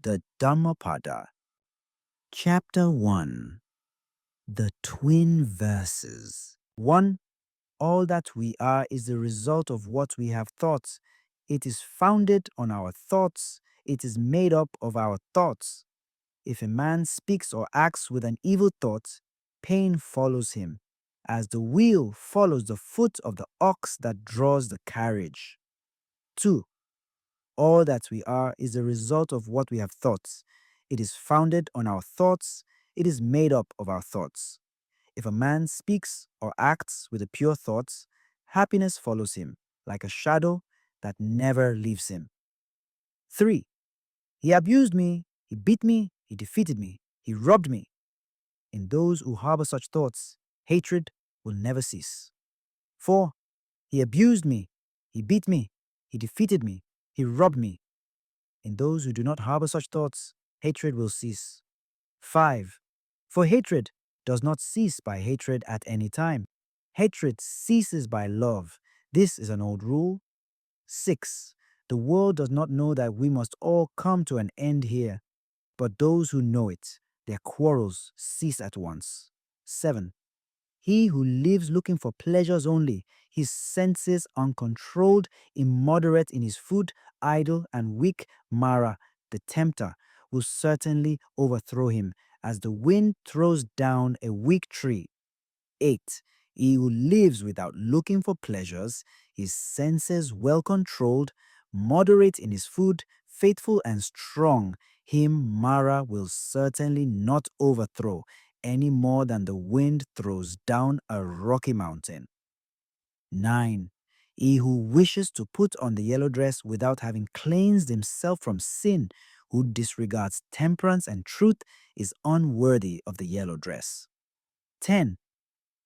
The Dhammapada. Chapter 1. The Twin Verses. 1. All that we are is the result of what we have thought. It is founded on our thoughts. It is made up of our thoughts. If a man speaks or acts with an evil thought, pain follows him, as the wheel follows the foot of the ox that draws the carriage. 2. All that we are is the result of what we have thought. It is founded on our thoughts. It is made up of our thoughts. If a man speaks or acts with a pure thought, happiness follows him, like a shadow that never leaves him. 3. He abused me, he beat me, he defeated me, he robbed me. In those who harbor such thoughts, hatred will never cease. 4. He abused me, he beat me, he defeated me, he robbed me. In those who do not harbor such thoughts, hatred will cease. 5. For hatred does not cease by hatred at any time. Hatred ceases by love. This is an old rule. 6. The world does not know that we must all come to an end here, but those who know it, their quarrels cease at once. 7. He who lives looking for pleasures only, his senses uncontrolled, immoderate in his food, idle and weak, Mara, the tempter, will certainly overthrow him, as the wind throws down a weak tree. 8. He who lives without looking for pleasures, his senses well controlled, moderate in his food, faithful and strong, him Mara will certainly not overthrow, any more than the wind throws down a rocky mountain. 9. He who wishes to put on the yellow dress without having cleansed himself from sin, who disregards temperance and truth, is unworthy of the yellow dress. 10.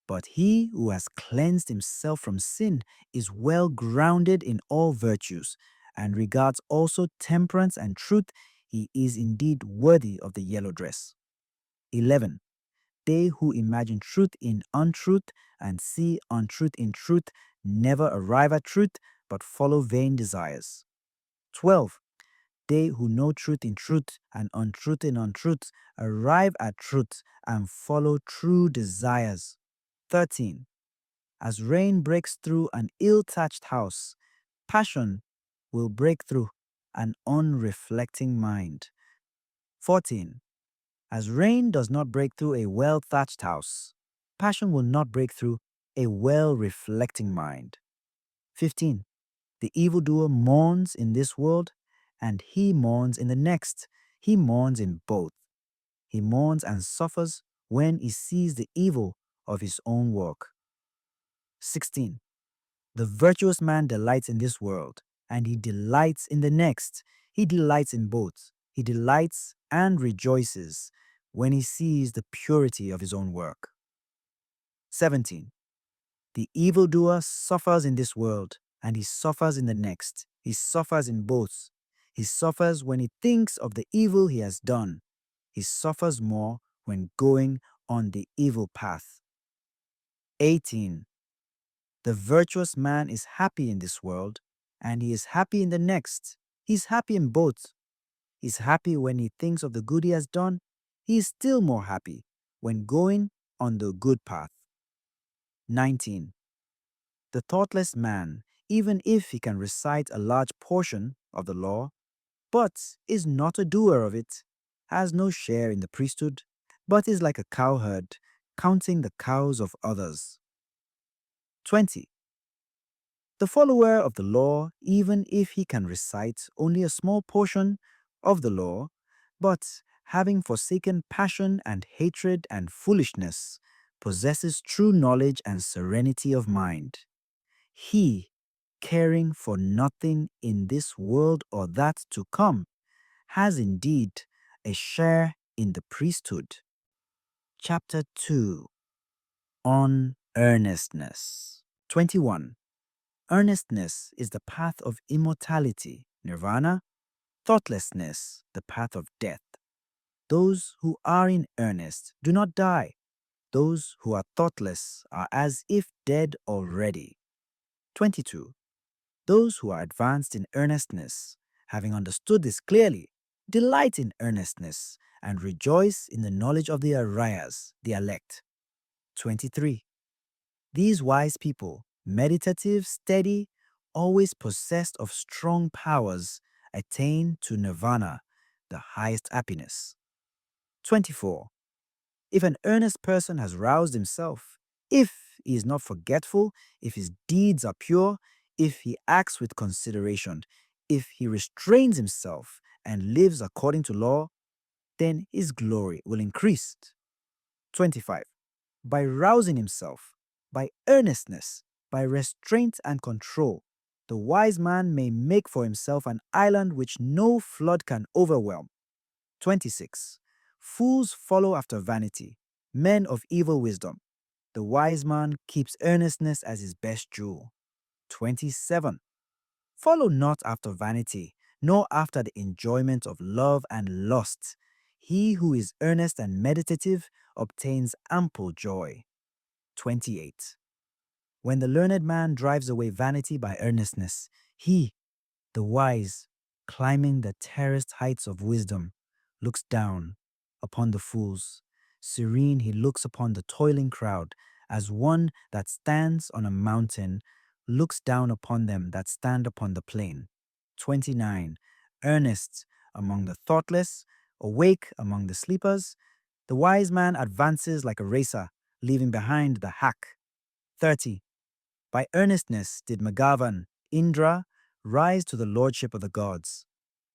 But he who has cleansed himself from sin is well grounded in all virtues, and regards also temperance and truth, he is indeed worthy of the yellow dress. 11. They who imagine truth in untruth and see untruth in truth never arrive at truth, but follow vain desires. 12. They who know truth in truth and untruth in untruth arrive at truth and follow true desires. 13. As rain breaks through an ill-thatched house, passion will break through an unreflecting mind. 14. As rain does not break through a well-thatched house, passion will not break through a well-reflecting mind. 15. The evildoer mourns in this world, and he mourns in the next. He mourns in both. He mourns and suffers when he sees the evil of his own work. 16. The virtuous man delights in this world, and he delights in the next. He delights in both. He delights and rejoices when he sees the purity of his own work. 17. The evildoer suffers in this world, and he suffers in the next. He suffers in both. He suffers when he thinks of the evil he has done. He suffers more when going on the evil path. 18. The virtuous man is happy in this world, and he is happy in the next. He is happy in both. He is happy when he thinks of the good he has done. He is still more happy when going on the good path. 19. The thoughtless man, even if he can recite a large portion of the law, but is not a doer of it, has no share in the priesthood, but is like a cowherd, counting the cows of others. 20. The follower of the law, even if he can recite only a small portion of the law, but having forsaken passion and hatred and foolishness, possesses true knowledge and serenity of mind. He, caring for nothing in this world or that to come, has indeed a share in the priesthood. Chapter 2. On Earnestness. 21. Earnestness is the path of immortality, nirvana; thoughtlessness, the path of death. Those who are in earnest do not die. Those who are thoughtless are as if dead already. 22. Those who are advanced in earnestness, having understood this clearly, Delight in earnestness and rejoice in the knowledge of the Arias, the elect. 23. These wise people, meditative, steady, always possessed of strong powers, attain to nirvana, the highest happiness. 24. If an earnest person has roused himself, if he is not forgetful, if his deeds are pure, if he acts with consideration, if he restrains himself and lives according to law, then his glory will increase. 25. By rousing himself, by earnestness, by restraint and control, the wise man may make for himself an island which no flood can overwhelm. 26. Fools follow after vanity, men of evil wisdom. The wise man keeps earnestness as his best jewel. 27. Follow not after vanity, nor after the enjoyment of love and lust. He who is earnest and meditative obtains ample joy. 28. When the learned man drives away vanity by earnestness, he, the wise, climbing the terraced heights of wisdom, looks down upon the fools. Serene he looks upon the toiling crowd, as one that stands on a mountain looks down upon them that stand upon the plain. 29. Earnest among the thoughtless, awake among the sleepers, the wise man advances like a racer, leaving behind the hack. 30. By earnestness did Magavan, Indra, rise to the lordship of the gods.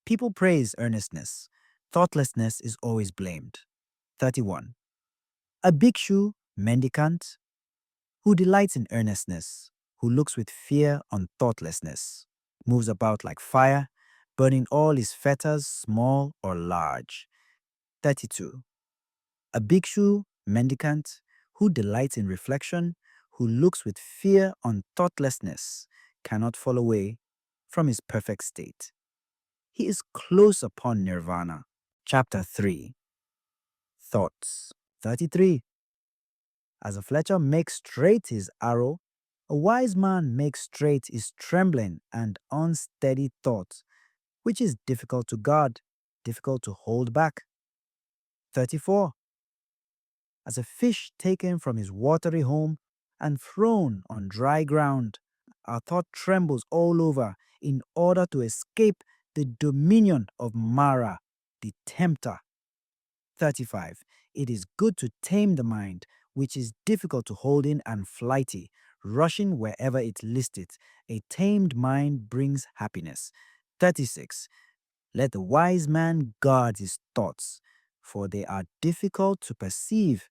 People praise earnestness. Thoughtlessness is always blamed. 31. A bhikshu, mendicant, who delights in earnestness, who looks with fear on thoughtlessness, moves about like fire, burning all his fetters, small or large. 32. A bhikshu, mendicant, who delights in reflection, who looks with fear on thoughtlessness, cannot fall away from his perfect state. He is close upon nirvana. Chapter 3. Thoughts. 33. As a fletcher makes straight his arrow, a wise man makes straight his trembling and unsteady thought, which is difficult to guard, difficult to hold back. 34. As a fish taken from his watery home and thrown on dry ground, our thought trembles all over in order to escape the dominion of Mara, the tempter. 35. It is good to tame the mind, which is difficult to hold in and flighty, rushing wherever it listeth. A tamed mind brings happiness. 36. Let the wise man guard his thoughts, for they are difficult to perceive,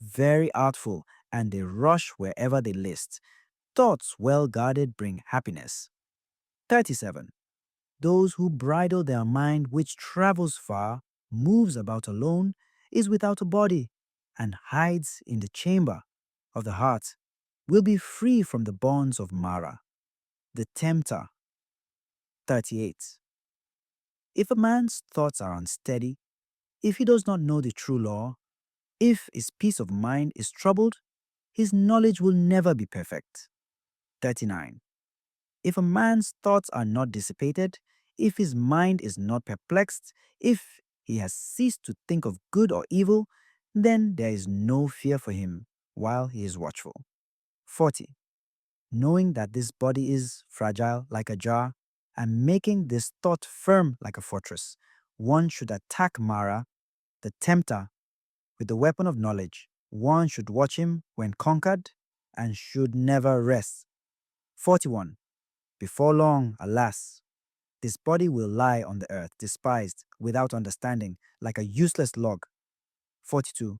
very artful, and they rush wherever they list. Thoughts well guarded bring happiness. 37. Those who bridle their mind which travels far, moves about alone, is without a body, and hides in the chamber of the heart, will be free from the bonds of Mara, the tempter. 38. If a man's thoughts are unsteady, if he does not know the true law, if his peace of mind is troubled, his knowledge will never be perfect. 39. If a man's thoughts are not dissipated, if his mind is not perplexed, if he has ceased to think of good or evil, then there is no fear for him while he is watchful. 40. Knowing that this body is fragile like a jar, and making this thought firm like a fortress, one should attack Mara, the tempter, with the weapon of knowledge. One should watch him when conquered, and should never rest. 41. Before long, alas, this body will lie on the earth, despised, without understanding, like a useless log. 42.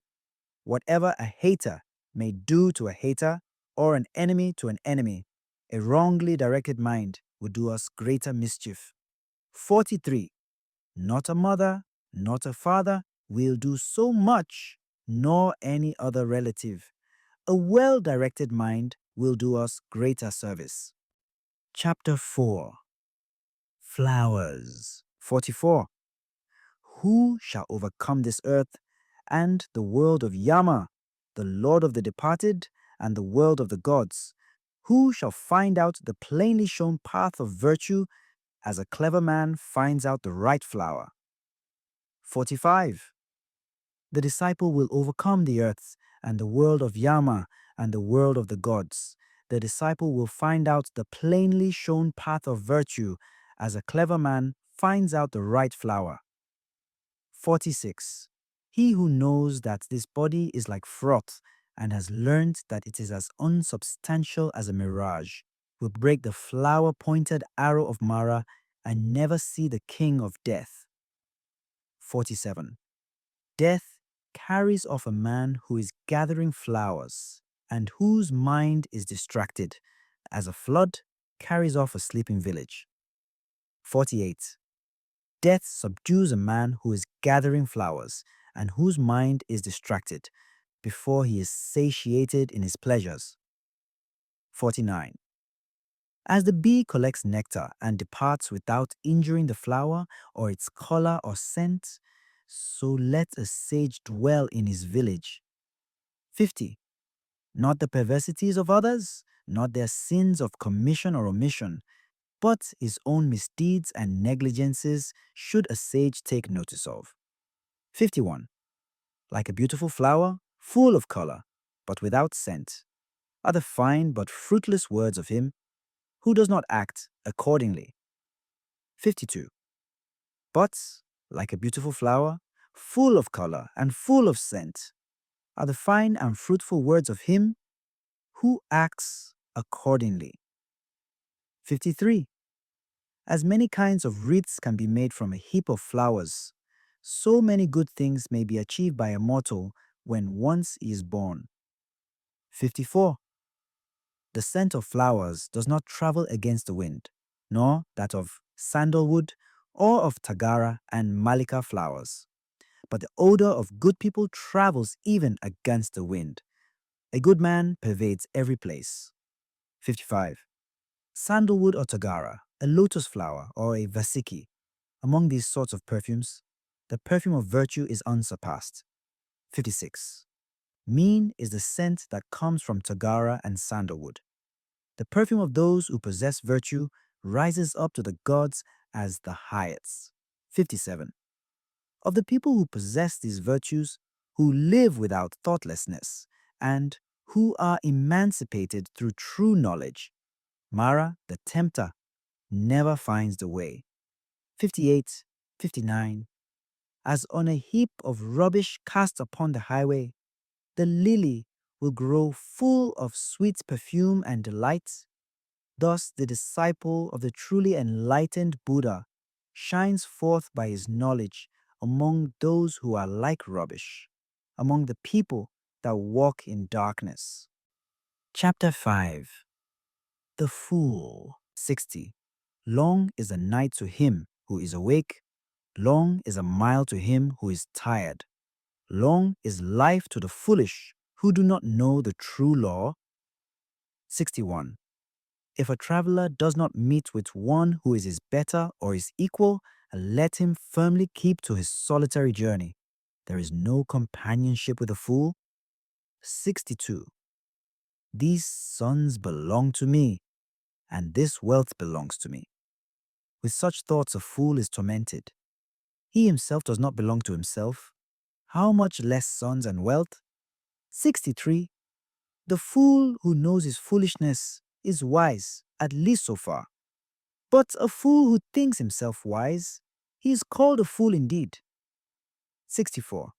Whatever a hater may do to a hater, or an enemy to an enemy, a wrongly directed mind will do us greater mischief. 43. Not a mother, not a father will do so much, nor any other relative. A well-directed mind will do us greater service. Chapter 4. Flowers. 44. Who shall overcome this earth and the world of Yama, the Lord of the departed, and the world of the gods? Who shall find out the plainly shown path of virtue as a clever man finds out the right flower? 45. The disciple will overcome the earth and the world of Yama and the world of the gods. The disciple will find out the plainly shown path of virtue as a clever man finds out the right flower. 46. He who knows that this body is like froth and has learned that it is as unsubstantial as a mirage will break the flower-pointed arrow of Mara and never see the king of death. 47. Death carries off a man who is gathering flowers and whose mind is distracted, as a flood carries off a sleeping village. 48. Death subdues a man who is gathering flowers and whose mind is distracted before he is satiated in his pleasures. 49. As the bee collects nectar and departs without injuring the flower or its color or scent, so let a sage dwell in his village. 50. Not the perversities of others, not their sins of commission or omission, but his own misdeeds and negligences should a sage take notice of. 51. Like a beautiful flower, full of color, but without scent, are the fine but fruitless words of him who does not act accordingly. 52. But, like a beautiful flower, full of color and full of scent, are the fine and fruitful words of him who acts accordingly. 53. As many kinds of wreaths can be made from a heap of flowers, so many good things may be achieved by a mortal when once he is born. 54. The scent of flowers does not travel against the wind, nor that of sandalwood or of tagara and malika flowers. But the odor of good people travels even against the wind. A good man pervades every place. 55. Sandalwood or tagara, a lotus flower or a vasiki. Among these sorts of perfumes, the perfume of virtue is unsurpassed. 56. Mean is the scent that comes from tagara and sandalwood. The perfume of those who possess virtue rises up to the gods as the highest. 57. Of the people who possess these virtues, who live without thoughtlessness, and who are emancipated through true knowledge, Mara, the tempter, never finds the way. 58, 59. As on a heap of rubbish cast upon the highway, the lily will grow full of sweet perfume and delight. Thus the disciple of the truly enlightened Buddha shines forth by his knowledge among those who are like rubbish, among the people that walk in darkness. Chapter 5. The Fool. 60. Long is a night to him who is awake, long is a mile to him who is tired. Long is life to the foolish who do not know the true law. 61. If a traveler does not meet with one who is his better or his equal, let him firmly keep to his solitary journey. There is no companionship with a fool. 62. These sons belong to me, and this wealth belongs to me. With such thoughts a fool is tormented. He himself does not belong to himself. How much less sons and wealth? 63. The fool who knows his foolishness is wise, at least so far. But a fool who thinks himself wise, he is called a fool indeed. 64.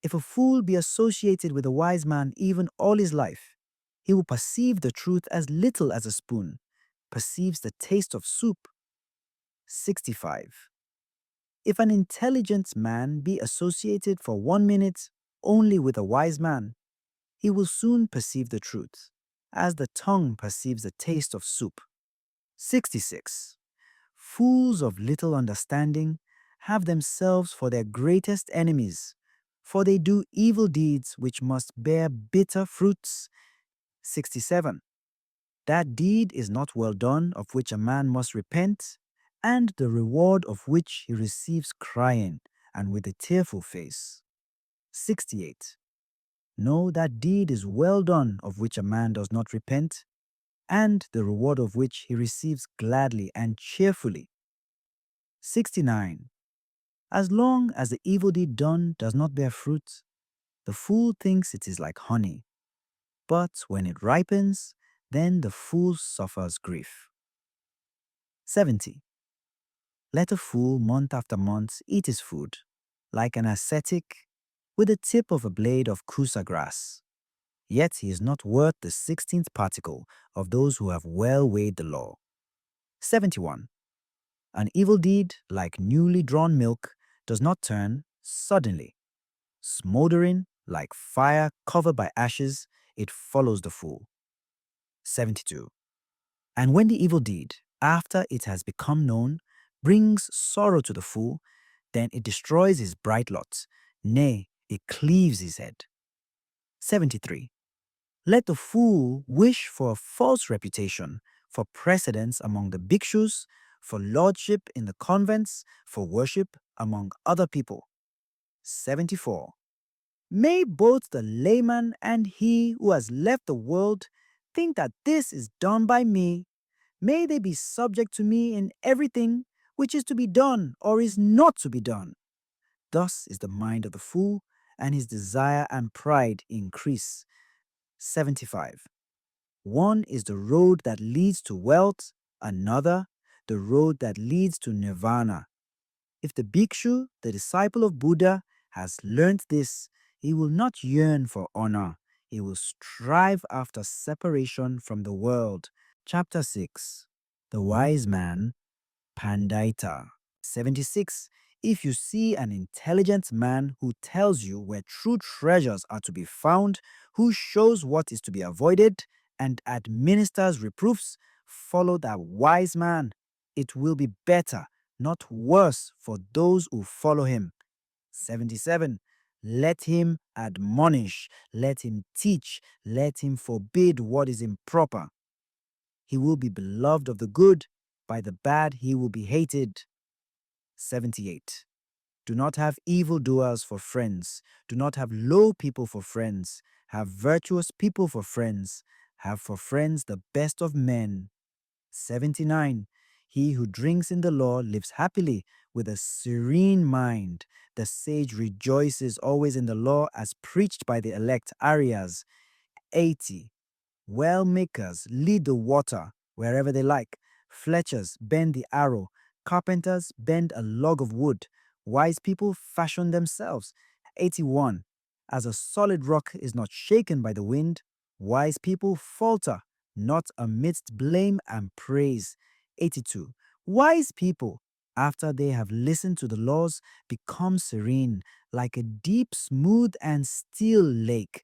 If a fool be associated with a wise man even all his life, he will perceive the truth as little as a spoon perceives the taste of soup. 65. If an intelligent man be associated for 1 minute only with a wise man, he will soon perceive the truth, as the tongue perceives the taste of soup. 66. Fools of little understanding have themselves for their greatest enemies, for they do evil deeds which must bear bitter fruits. 67. That deed is not well done of which a man must repent, and the reward of which he receives crying and with a tearful face. 68. No, that deed is well done of which a man does not repent, and the reward of which he receives gladly and cheerfully. 69. As long as the evil deed done does not bear fruit, the fool thinks it is like honey. But when it ripens, then the fool suffers grief. 70. Let a fool month after month eat his food, like an ascetic, with the tip of a blade of kusa grass. Yet he is not worth the 16th particle of those who have well weighed the law. 71. An evil deed, like newly drawn milk, does not turn suddenly. Smoldering, like fire covered by ashes, it follows the fool. 72. And when the evil deed, after it has become known, brings sorrow to the fool, then it destroys his bright lot, nay, it cleaves his head. 73. Let the fool wish for a false reputation, for precedence among the bhikshus, for lordship in the convents, for worship among other people. 74. May both the layman and he who has left the world think that this is done by me. May they be subject to me in everything which is to be done or is not to be done. Thus is the mind of the fool, and his desire and pride increase. 75. One is the road that leads to wealth, another, the road that leads to nirvana. If the bhikshu, the disciple of Buddha, has learnt this, he will not yearn for honor. He will strive after separation from the world. Chapter 6. The Wise Man, Pandaita. 76. If you see an intelligent man who tells you where true treasures are to be found, who shows what is to be avoided, and administers reproofs, follow that wise man. It will be better, not worse, for those who follow him. 77. Let him admonish, let him teach, let him forbid what is improper. He will be beloved of the good, by the bad he will be hated. 78. Do not have evildoers for friends. Do not have low people for friends. Have virtuous people for friends. Have for friends the best of men. 79. He who drinks in the law lives happily with a serene mind. The sage rejoices always in the law as preached by the elect Aryas. 80. Well makers lead the water wherever they like. Fletchers bend the arrow. Carpenters bend a log of wood. Wise people fashion themselves. 81. As a solid rock is not shaken by the wind, wise people falter, not amidst blame and praise. 82. Wise people, after they have listened to the laws, become serene, like a deep, smooth, and still lake.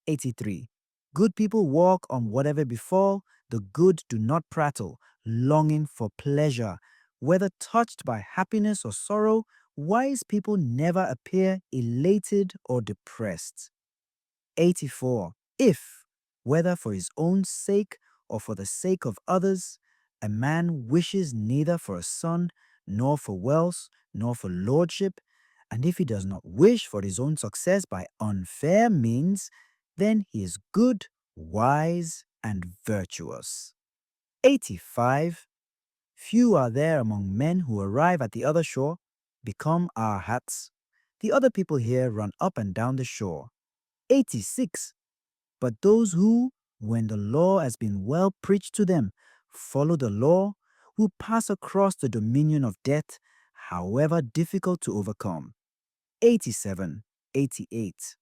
83. Good people walk on whatever befall, the good do not prattle, longing for pleasure. Whether touched by happiness or sorrow, wise people never appear elated or depressed. 84. If, whether for his own sake or for the sake of others, a man wishes neither for a son, nor for wealth, nor for lordship, and if he does not wish for his own success by unfair means, then he is good, wise, and virtuous. 85. Few are there among men who arrive at the other shore, become our hats. The other people here run up and down the shore. 86. But those who, when the law has been well preached to them, follow the law, will pass across the dominion of death, however difficult to overcome. 87. 88.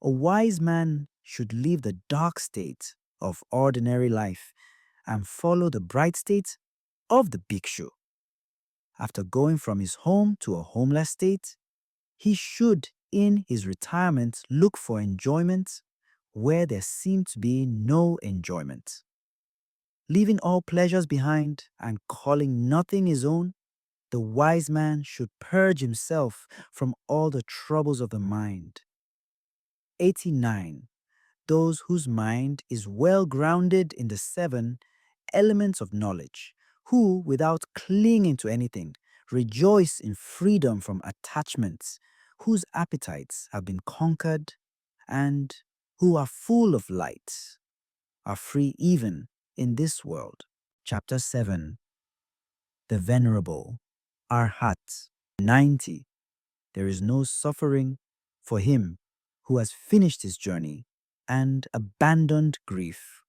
A wise man should leave the dark state of ordinary life and follow the bright state of the bhikshu. After going from his home to a homeless state, he should, in his retirement, look for enjoyment where there seemed to be no enjoyment. Leaving all pleasures behind and calling nothing his own, the wise man should purge himself from all the troubles of the mind. 89. Those whose mind is well grounded in the 7 elements of knowledge, who, without clinging to anything, rejoice in freedom from attachments, whose appetites have been conquered, and who are full of light, are free even in this world. Chapter 7. The Venerable, Arhat. 90. There is no suffering for him who has finished his journey and abandoned grief,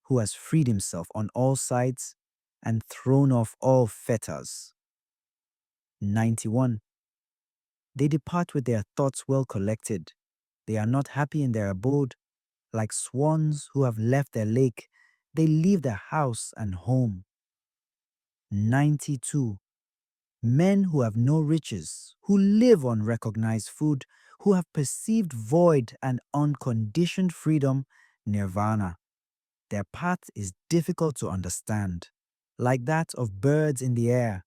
who has freed himself on all sides and thrown off all fetters. 91. They depart with their thoughts well collected. They are not happy in their abode. Like swans who have left their lake, they leave their house and home. 92. Men who have no riches, who live on recognized food, who have perceived void and unconditioned freedom, nirvana. Their path is difficult to understand, like that of birds in the air.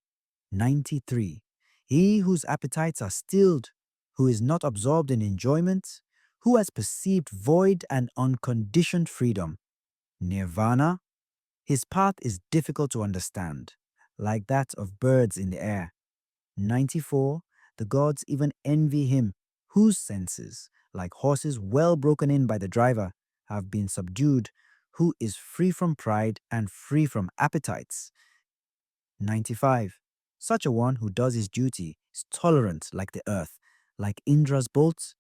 93. He whose appetites are stilled, who is not absorbed in enjoyment, who has perceived void and unconditioned freedom, nirvana. His path is difficult to understand, like that of birds in the air. 94. The gods even envy him, whose senses, like horses well broken in by the driver, have been subdued, who is free from pride and free from appetites. 95. Such a one who does his duty is tolerant like the earth, like Indra's bolts.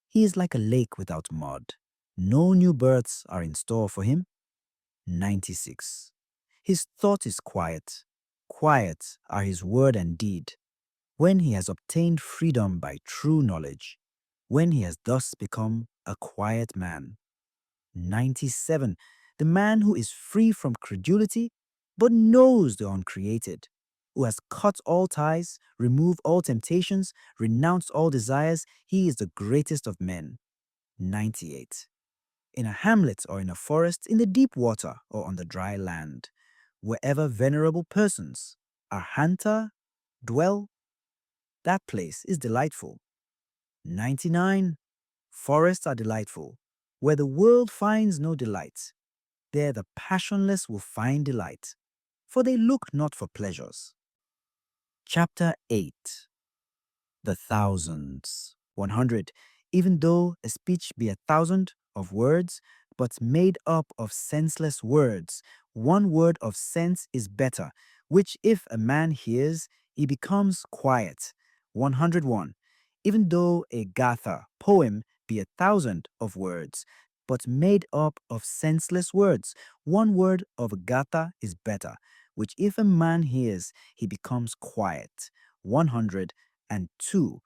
He is like a lake without mud. No new births are in store for him. 96. His thought is quiet. Quiet are his word and deed. When he has obtained freedom by true knowledge, when he has thus become a quiet man. 97. The man who is free from credulity, but knows the uncreated, who has cut all ties, removed all temptations, renounced all desires, he is the greatest of men. 98. In a hamlet or in a forest, in the deep water or on the dry land, wherever venerable persons, Arhanta, dwell, that place is delightful. 99. Forests are delightful. Where the world finds no delight, there the passionless will find delight, for they look not for pleasures. Chapter 8. The thousands. 100. Even though a speech be 1,000 of words, but made up of senseless words, one word of sense is better, which if a man hears, he becomes quiet. 101. Even though a gatha, poem, be 1,000 of words, but made up of senseless words, one word of a gatha is better, which if a man hears, he becomes quiet. 102.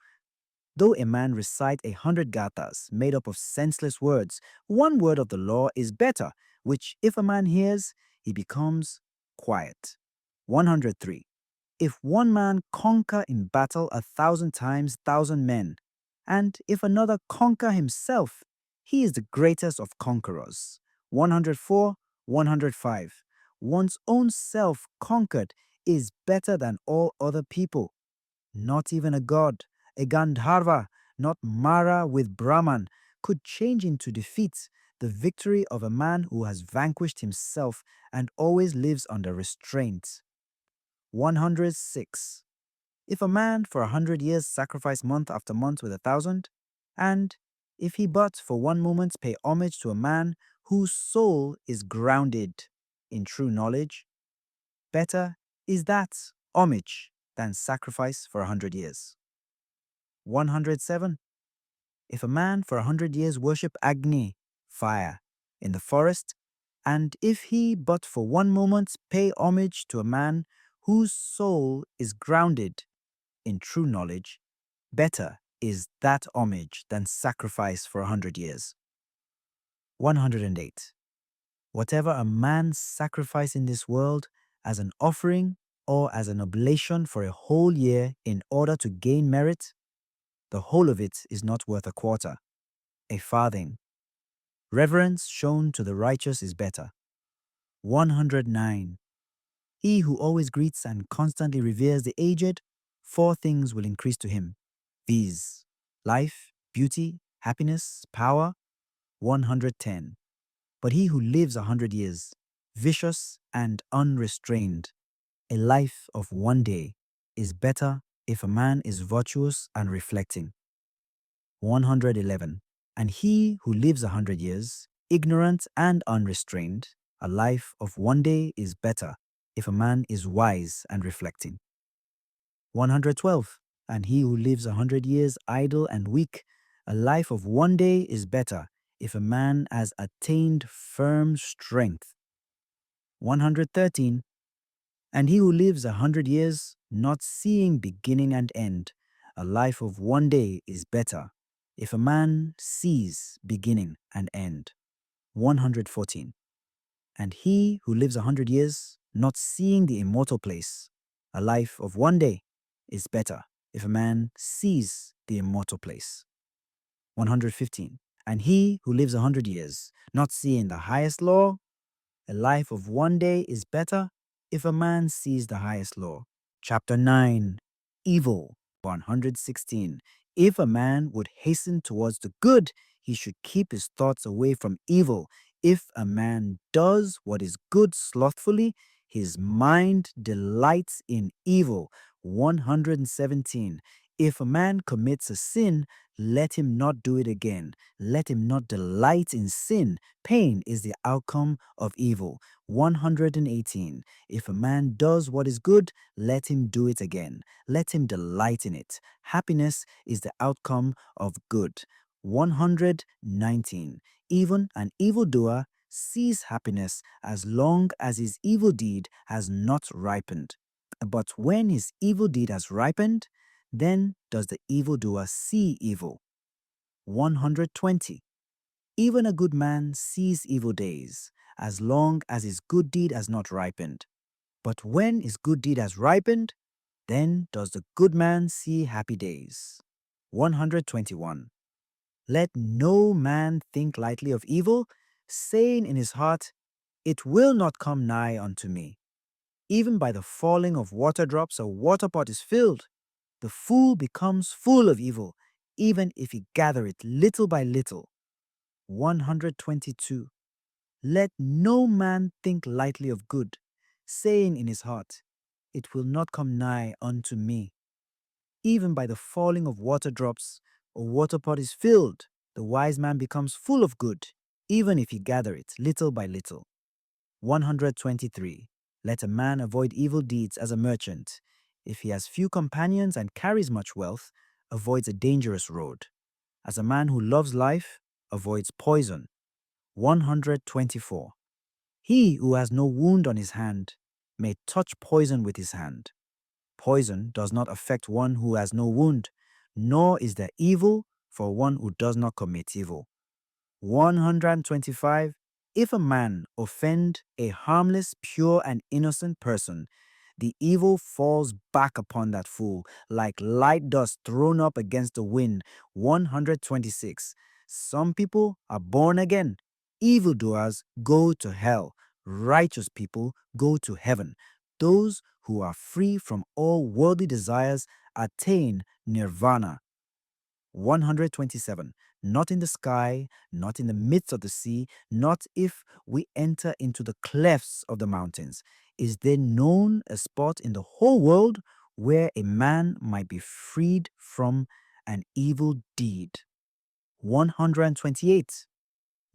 Though a man recite 100 gathas made up of senseless words, one word of the law is better, which if a man hears, he becomes quiet. 103. If one man conquer in battle 1,000 times 1,000 men, and if another conquer himself, he is the greatest of conquerors. 104, 105. One's own self conquered is better than all other people. Not even a god, a Gandharva, not Mara with Brahman, could change into defeat the victory of a man who has vanquished himself and always lives under restraint. 106. If a man for 100 years sacrifice month after month with 1,000, and if he but for one moment pay homage to a man whose soul is grounded in true knowledge, better is that homage than sacrifice for 100 years. 107. If a man for 100 years worship Agni, fire, in the forest, and if he but for one moment pay homage to a man whose soul is grounded in true knowledge, better is that homage than sacrifice for 100 years. 108. Whatever a man sacrifice in this world as an offering or as an oblation for a whole year in order to gain merit, the whole of it is not worth a quarter, a farthing. Reverence shown to the righteous is better. 109. He who always greets and constantly reveres the aged, 4 things will increase to him, viz. Life, beauty, happiness, power. 110. But he who lives 100 years, vicious and unrestrained, a life of one day, is better if a man is virtuous and reflecting. 111. And he who lives 100 years, ignorant and unrestrained, a life of one day is better if a man is wise and reflecting. 112. and he who lives 100 years idle and weak. A life of one day is better if a man has attained firm strength. 113. And he who lives 100 years, not seeing beginning and end. A life of one day is better if a man sees beginning and end. 114. And he who lives 100 years, not seeing the immortal place. A life of one day is better if a man sees the immortal place. 115. And he who lives 100 years, not seeing the highest law. A life of one day is better if a man sees the highest law. Chapter 9. Evil. 116. If a man would hasten towards the good, he should keep his thoughts away from evil. If a man does what is good slothfully, his mind delights in evil. 117. If a man commits a sin, let him not do it again. Let him not delight in sin. Pain is the outcome of evil. 118. If a man does what is good, let him do it again. Let him delight in it. Happiness is the outcome of good. 119. Even an evildoer sees happiness as long as his evil deed has not ripened. But when his evil deed has ripened, then does the evildoer see evil. 120. Even a good man sees evil days, as long as his good deed has not ripened. But when his good deed has ripened, then does the good man see happy days. 121. Let no man think lightly of evil, saying in his heart, "It will not come nigh unto me." Even by the falling of water drops, a water pot is filled. The fool becomes full of evil, even if he gather it little by little. 122. Let no man think lightly of good, saying in his heart, "It will not come nigh unto me." Even by the falling of water drops, a water pot is filled. The wise man becomes full of good, even if he gather it little by little. 123. Let a man avoid evil deeds as a merchant. If he has few companions and carries much wealth, avoids a dangerous road. As a man who loves life, avoids poison. 124. He who has no wound on his hand may touch poison with his hand. Poison does not affect one who has no wound, nor is there evil for one who does not commit evil. 125. If a man offend a harmless, pure, and innocent person, the evil falls back upon that fool like light dust thrown up against the wind. 126. Some people are born again. Evildoers go to hell. Righteous people go to heaven. Those who are free from all worldly desires attain nirvana. 127. Not in the sky, not in the midst of the sea, not if we enter into the clefts of the mountains. Is there known a spot in the whole world where a man might be freed from an evil deed? 128.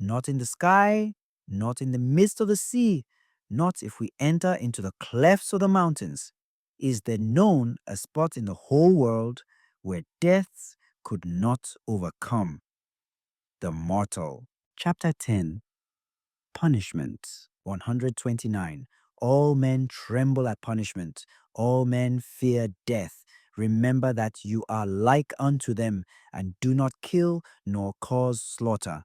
Not in the sky, not in the midst of the sea, not if we enter into the clefts of the mountains. Is there known a spot in the whole world where death could not overcome the mortal? Chapter 10. Punishment. 129. All men tremble at punishment. All men fear death. Remember that you are like unto them, and do not kill nor cause slaughter.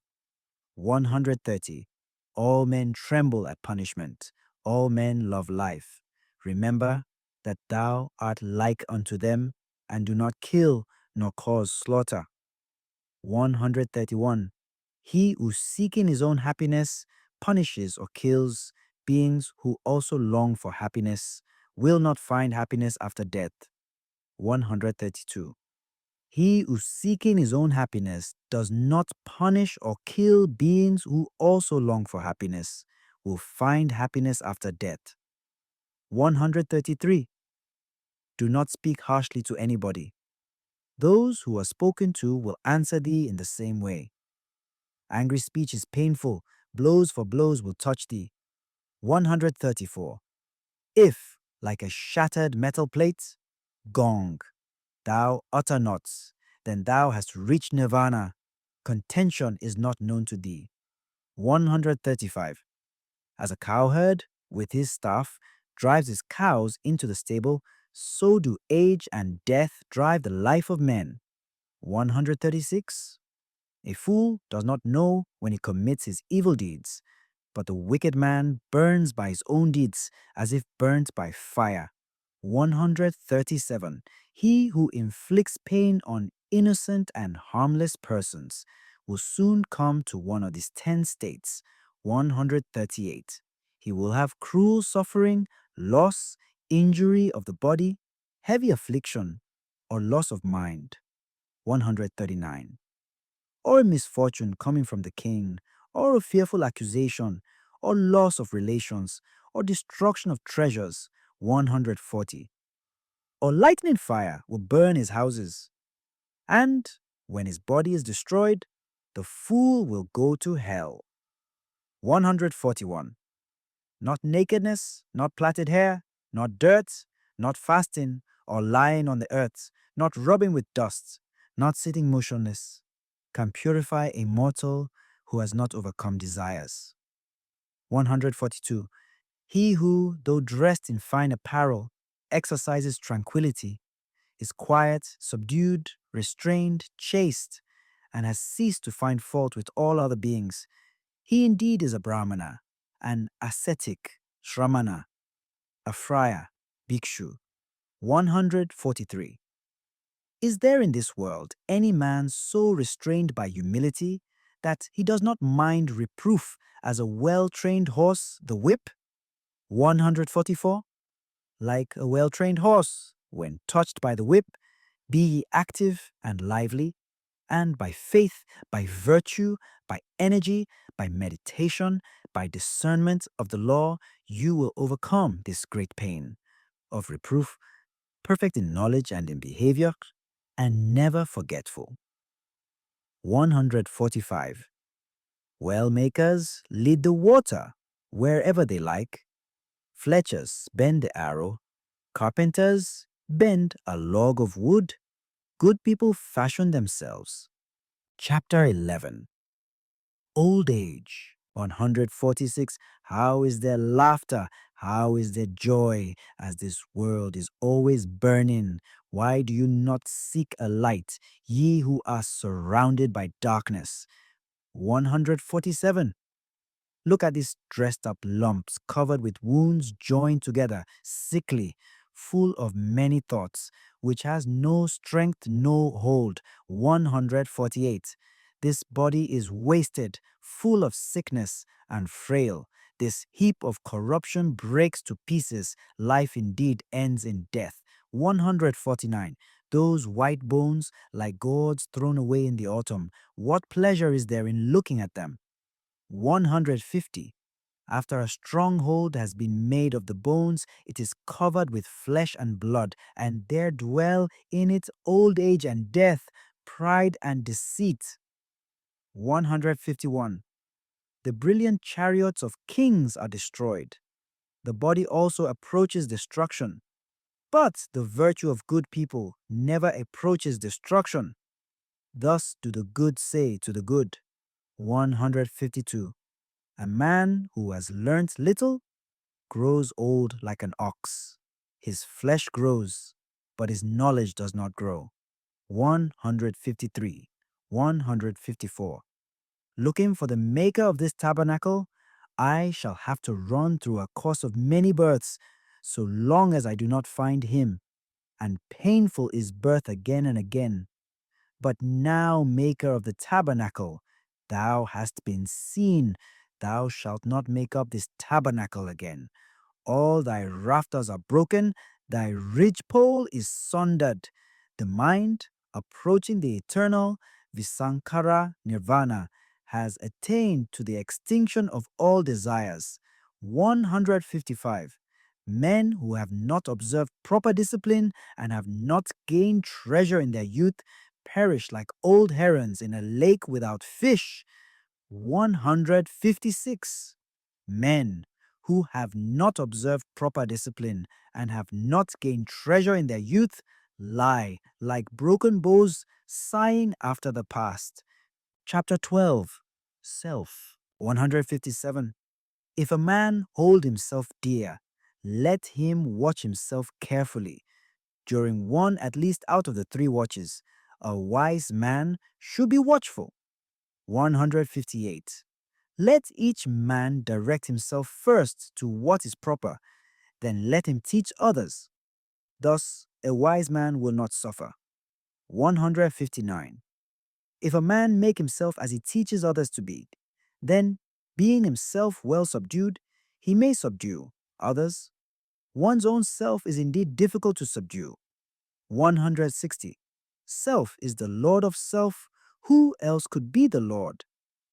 130. All men tremble at punishment. All men love life. Remember that thou art like unto them, and do not kill nor cause slaughter. 131. He who seeking his own happiness punishes or kills beings who also long for happiness will not find happiness after death. 132. He who seeking his own happiness does not punish or kill beings who also long for happiness will find happiness after death. 133. Do not speak harshly to anybody. Those who are spoken to will answer thee in the same way. Angry speech is painful. Blows for blows will touch thee. 134. If, like a shattered metal plate, gong. Thou utter not, then thou hast reached nirvana. Contention is not known to thee. 135. As a cowherd, with his staff, drives his cows into the stable, so do age and death drive the life of men. 136. A fool does not know when he commits his evil deeds, but the wicked man burns by his own deeds as if burnt by fire. 137. He who inflicts pain on innocent and harmless persons will soon come to one of these 10 states. 138. He will have cruel suffering, loss, injury of the body, heavy affliction, or loss of mind. 139. Or a misfortune coming from the king, or a fearful accusation, or loss of relations, or destruction of treasures. 140. Or lightning fire will burn his houses. And when his body is destroyed, the fool will go to hell. 141. Not nakedness, not plaited hair, not dirt, not fasting, or lying on the earth, not rubbing with dust, not sitting motionless, can purify a mortal who has not overcome desires. 142. He who, though dressed in fine apparel, exercises tranquility, is quiet, subdued, restrained, chaste, and has ceased to find fault with all other beings, he indeed is a Brahmana, an ascetic, Shramana, a friar, Bhikshu. 143. Is there in this world any man so restrained by humility that he does not mind reproof as a well-trained horse the whip? 144. Like a well-trained horse, when touched by the whip, be ye active and lively, and by faith, by virtue, by energy, by meditation, by discernment of the law, you will overcome this great pain of reproof, perfect in knowledge and in behavior, and never forgetful. 145. Well makers lead the water wherever they like. Fletchers bend the arrow. Carpenters bend a log of wood. Good people fashion themselves. Chapter 11. Old age. 146. How is there laughter? How is there joy as this world is always burning? Why do you not seek a light, ye who are surrounded by darkness? 147. Look at these dressed up lumps covered with wounds joined together, sickly, full of many thoughts, which has no strength, no hold. 148. This body is wasted, full of sickness and frail. This heap of corruption breaks to pieces. Life indeed ends in death. 149. Those white bones, like gourds thrown away in the autumn, what pleasure is there in looking at them? 150. After a stronghold has been made of the bones, it is covered with flesh and blood, and there dwell in it old age and death, pride and deceit. 151. The brilliant chariots of kings are destroyed. The body also approaches destruction. But the virtue of good people never approaches destruction. Thus do the good say to the good. 152. A man who has learnt little grows old like an ox. His flesh grows, but his knowledge does not grow. 153. 154. Looking for the maker of this tabernacle, I shall have to run through a course of many births, so long as I do not find him, and painful is birth again and again. But now, maker of the tabernacle, thou hast been seen, thou shalt not make up this tabernacle again. All thy rafters are broken, thy ridgepole is sundered. The mind, approaching the eternal, Visankara Nirvana, has attained to the extinction of all desires. 155. Men who have not observed proper discipline and have not gained treasure in their youth perish like old herons in a lake without fish. 156. Men who have not observed proper discipline and have not gained treasure in their youth, lie like broken bows sighing after the past. Chapter 12 Self 157. If a man hold himself dear, let him watch himself carefully. During one at least out of the three watches, a wise man should be watchful. 158. Let each man direct himself first to what is proper, then let him teach others. Thus, a wise man will not suffer. 159. If a man make himself as he teaches others to be, then, being himself well subdued, he may subdue others. One's own self is indeed difficult to subdue. 160. Self is the Lord of self. Who else could be the Lord?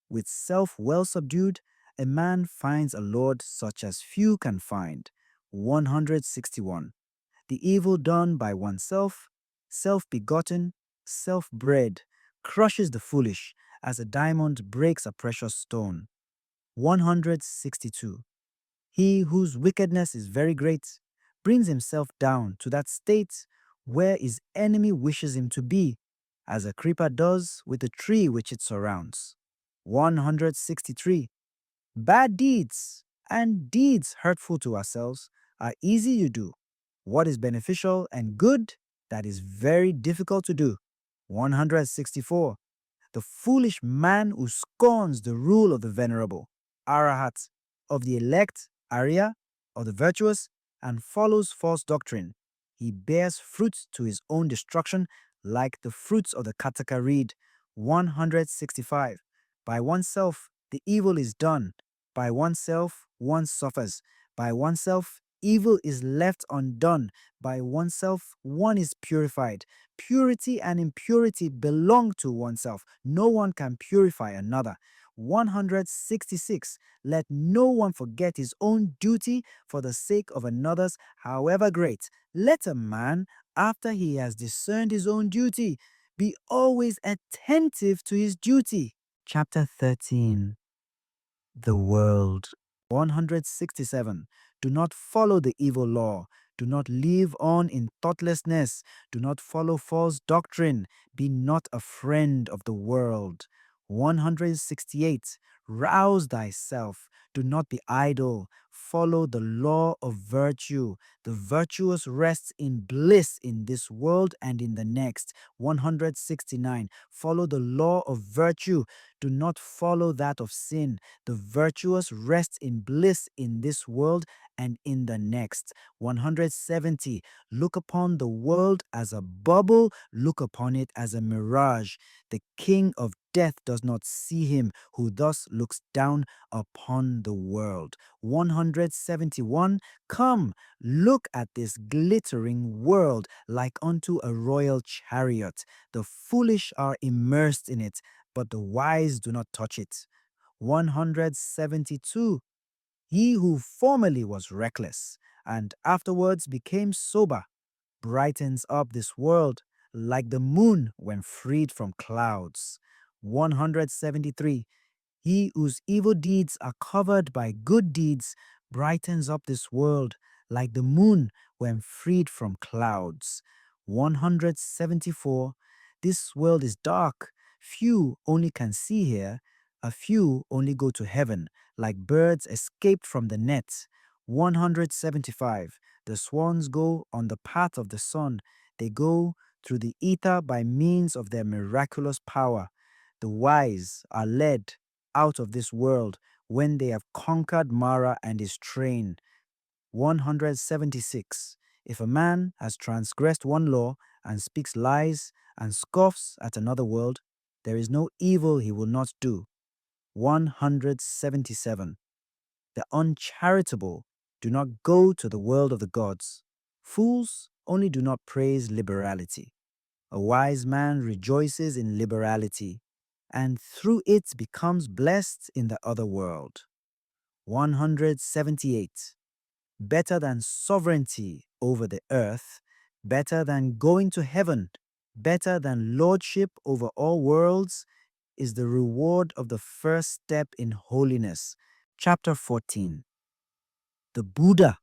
With self well subdued, a man finds a Lord such as few can find. 161. The evil done by oneself, self-begotten, self-bred, crushes the foolish as a diamond breaks a precious stone. 162. He whose wickedness is very great brings himself down to that state where his enemy wishes him to be, as a creeper does with the tree which it surrounds. 163. Bad deeds and deeds hurtful to ourselves are easy to do. What is beneficial and good, that is very difficult to do. 164. The foolish man who scorns the rule of the venerable, Arahat, of the elect, Arya, of the virtuous, and follows false doctrine. He bears fruit to his own destruction like the fruits of the Kataka reed. 165. By oneself, the evil is done. By oneself, one suffers. By oneself, evil is left undone. By oneself, one is purified. Purity and impurity belong to oneself. No one can purify another. 166. Let no one forget his own duty for the sake of another's, however great. Let a man, after he has discerned his own duty, be always attentive to his duty. Chapter 13. The world. 167. Do not follow the evil law. Do not live on in thoughtlessness. Do not follow false doctrine. Be not a friend of the world. 168. Rouse thyself. Do not be idle. Follow the law of virtue. The virtuous rests in bliss in this world and in the next. 169. Follow the law of virtue. Do not follow that of sin. The virtuous rests in bliss in this world and in the next. 170. Look upon the world as a bubble, look upon it as a mirage. The king of death does not see him who thus looks down upon the world. 171. Come, look at this glittering world like unto a royal chariot. The foolish are immersed in it, but the wise do not touch it. 172. He who formerly was reckless and afterwards became sober brightens up this world like the moon when freed from clouds. 173. He whose evil deeds are covered by good deeds brightens up this world like the moon when freed from clouds. 174. This world is dark. Few only can see here. A few only go to heaven, like birds escaped from the net. 175. The swans go on the path of the sun. They go through the ether by means of their miraculous power. The wise are led out of this world when they have conquered Mara and his train. 176. If a man has transgressed one law and speaks lies and scoffs at another world, there is no evil he will not do. 177. The uncharitable do not go to the world of the gods. Fools only do not praise liberality. A wise man rejoices in liberality, and through it becomes blessed in the other world. 178. Better than sovereignty over the earth, better than going to heaven, better than lordship over all worlds, is the reward of the first step in holiness. Chapter 14. The Buddha,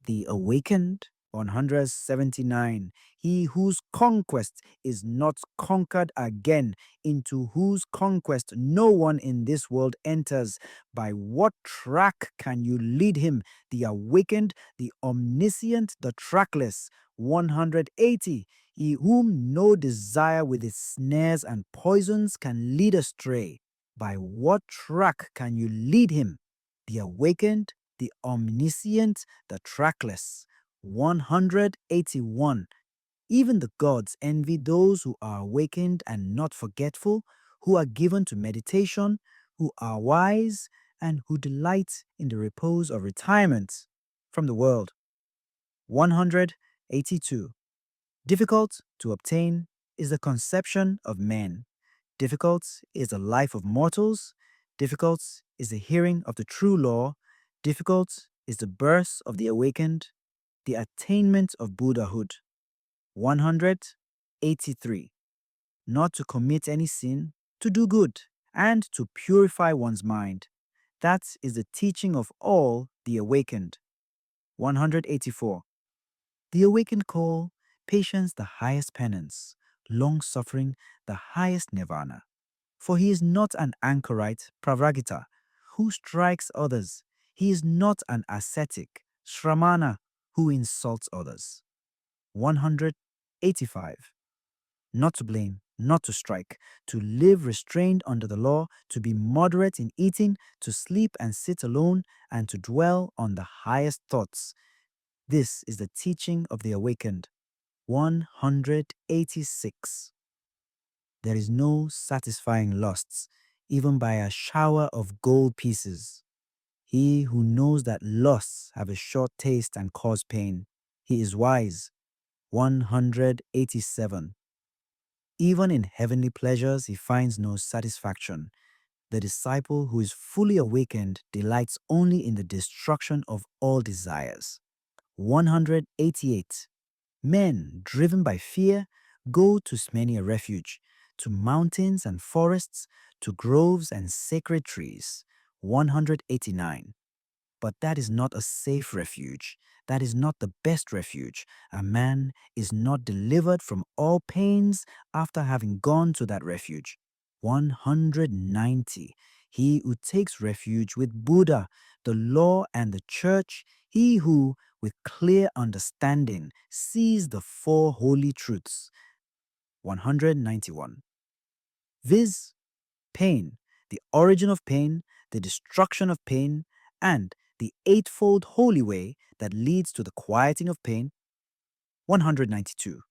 the awakened, 179. He whose conquest is not conquered again, into whose conquest no one in this world enters. By what track can you lead him? The awakened, the omniscient, the trackless. 180. He whom no desire with its snares and poisons can lead astray. By what track can you lead him? The awakened, the omniscient, the trackless. 181. Even the gods envy those who are awakened and not forgetful, who are given to meditation, who are wise, and who delight in the repose of retirement from the world. 182. Difficult to obtain is the conception of men. Difficult is the life of mortals. Difficult is the hearing of the true law. Difficult is the birth of the awakened, the attainment of Buddhahood. 183. Not to commit any sin, to do good, and to purify one's mind. That is the teaching of all the awakened. 184. The awakened call patience the highest penance, long-suffering the highest nirvana. For he is not an anchorite, pravragita, who strikes others. He is not an ascetic, shramana, who insults others. 185. Not to blame, not to strike, to live restrained under the law, to be moderate in eating, to sleep and sit alone, and to dwell on the highest thoughts. This is the teaching of the awakened. 186. There is no satisfying lusts, even by a shower of gold pieces. He who knows that lusts have a short taste and cause pain, he is wise. 187. Even in heavenly pleasures he finds no satisfaction. The disciple who is fully awakened delights only in the destruction of all desires. 188. Men, driven by fear, go to many a refuge, to mountains and forests, to groves and sacred trees. 189. But that is not a safe refuge. That is not the best refuge. A man is not delivered from all pains after having gone to that refuge. 190. He who takes refuge with Buddha, the law, and the church, he who, with clear understanding, sees the four holy truths. 191. Viz. Pain, the origin of pain, the destruction of pain, and the eightfold holy way that leads to the quieting of pain. 192.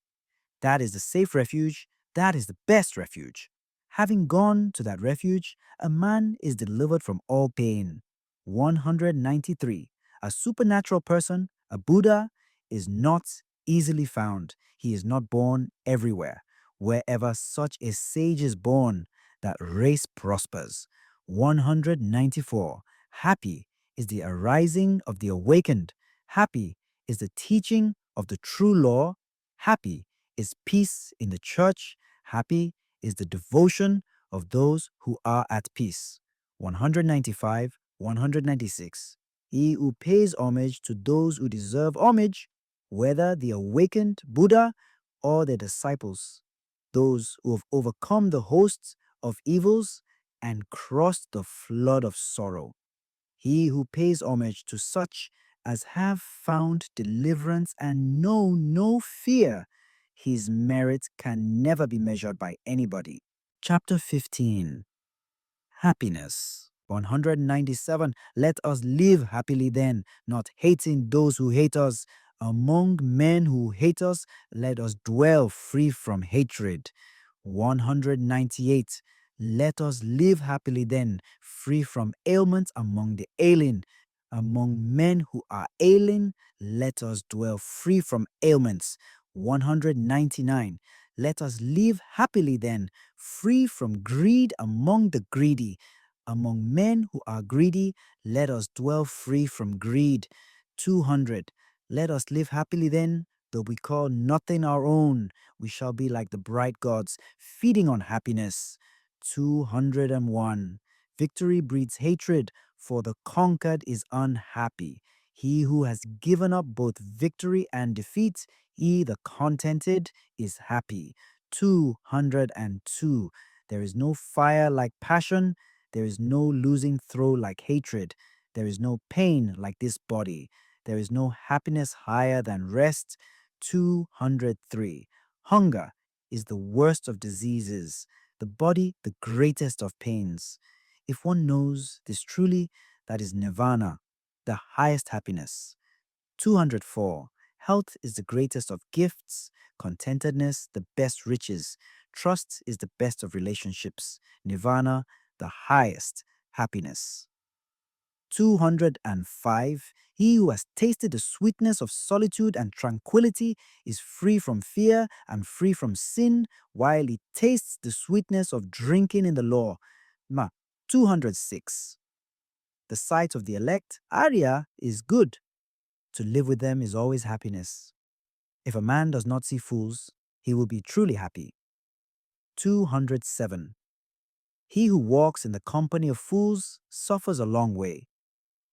That is the safe refuge, that is the best refuge. Having gone to that refuge, a man is delivered from all pain. 193. A supernatural person, a Buddha, is not easily found. He is not born everywhere. Wherever such a sage is born, that race prospers. 194. Happy is the arising of the awakened. Happy is the teaching of the true law. Happy is peace in the church. Happy is the devotion of those who are at peace. 195, 196. He who pays homage to those who deserve homage, whether the awakened Buddha or their disciples, those who have overcome the hosts of evils and crossed the flood of sorrow. He who pays homage to such as have found deliverance and know no fear, his merit can never be measured by anybody. Chapter 15. Happiness. 197. Let us live happily then, not hating those who hate us. Among men who hate us, let us dwell free from hatred. 198. Let us live happily then, free from ailments among the ailing. Among men who are ailing, let us dwell free from ailments. 199. Let us live happily then, free from greed among the greedy. Among men who are greedy, let us dwell free from greed. 200. Let us live happily then, though we call nothing our own. We shall be like the bright gods, feeding on happiness. 201. Victory breeds hatred, for the conquered is unhappy. He who has given up both victory and defeat, he, the contented, is happy. 202. There is no fire like passion. There is no losing throw like hatred. There is no pain like this body. There is no happiness higher than rest. 203. Hunger is the worst of diseases, the body the greatest of pains. If one knows this truly, that is nirvana, the highest happiness. 204. Health is the greatest of gifts, contentedness, the best riches, trust is the best of relationships, nirvana, the highest happiness. 205. He who has tasted the sweetness of solitude and tranquility is free from fear and free from sin, while he tastes the sweetness of drinking in the law. 206. The sight of the elect, Arya, is good. To live with them is always happiness. If a man does not see fools, he will be truly happy. 207. He who walks in the company of fools suffers a long way.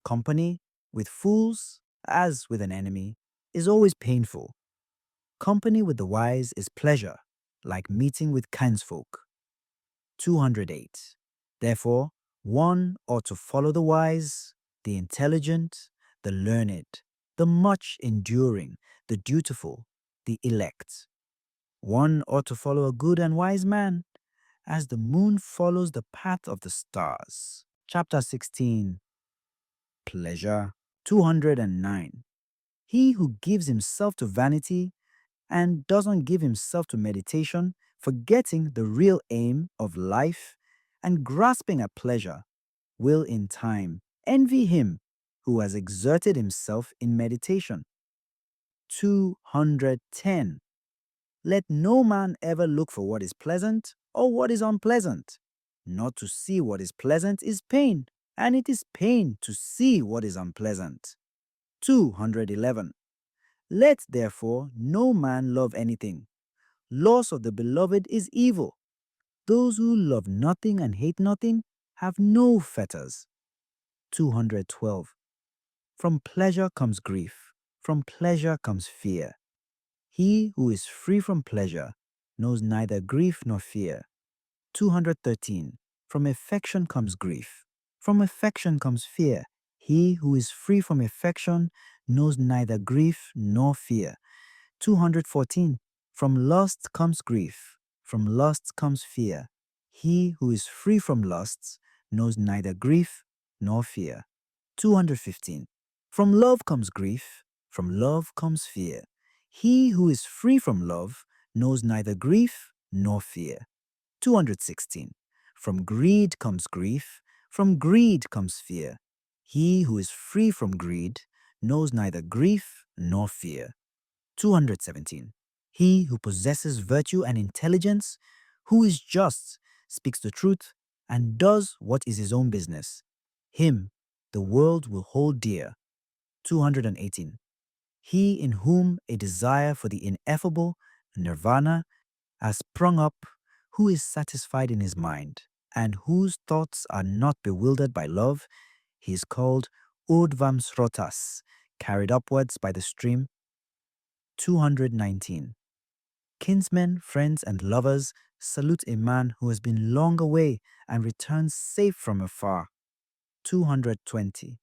Company with fools, as with an enemy, is always painful. Company with the wise is pleasure, like meeting with kinsfolk. 208. Therefore, one ought to follow the wise, the intelligent, the learned, the much enduring, the dutiful, the elect. One ought to follow a good and wise man, as the moon follows the path of the stars. Chapter 16. Pleasure. 209. He who gives himself to vanity and doesn't give himself to meditation, forgetting the real aim of life and grasping at pleasure, will in time envy him who has exerted himself in meditation. 210. Let no man ever look for what is pleasant or what is unpleasant. Not to see what is pleasant is pain, and it is pain to see what is unpleasant. 211. Let therefore no man love anything. Loss of the beloved is evil. Those who love nothing and hate nothing have no fetters. 212. From pleasure comes grief. From pleasure comes fear. He who is free from pleasure knows neither grief nor fear. 213. From affection comes grief. From affection comes fear. He who is free from affection knows neither grief nor fear. 214. From lust comes grief. From lust comes fear. He who is free from lusts knows neither grief nor fear. 215. From love comes grief. From love comes fear. He who is free from love knows neither grief nor fear. 216. From greed comes grief. From greed comes fear. He who is free from greed knows neither grief nor fear. 217. He who possesses virtue and intelligence, who is just, speaks the truth, and does what is his own business, him the world will hold dear. 218. He in whom a desire for the ineffable, nirvana, has sprung up, who is satisfied in his mind, and whose thoughts are not bewildered by love, he is called Urdvam Srotas, carried upwards by the stream. 219. Kinsmen, friends, and lovers salute a man who has been long away and returns safe from afar. 220.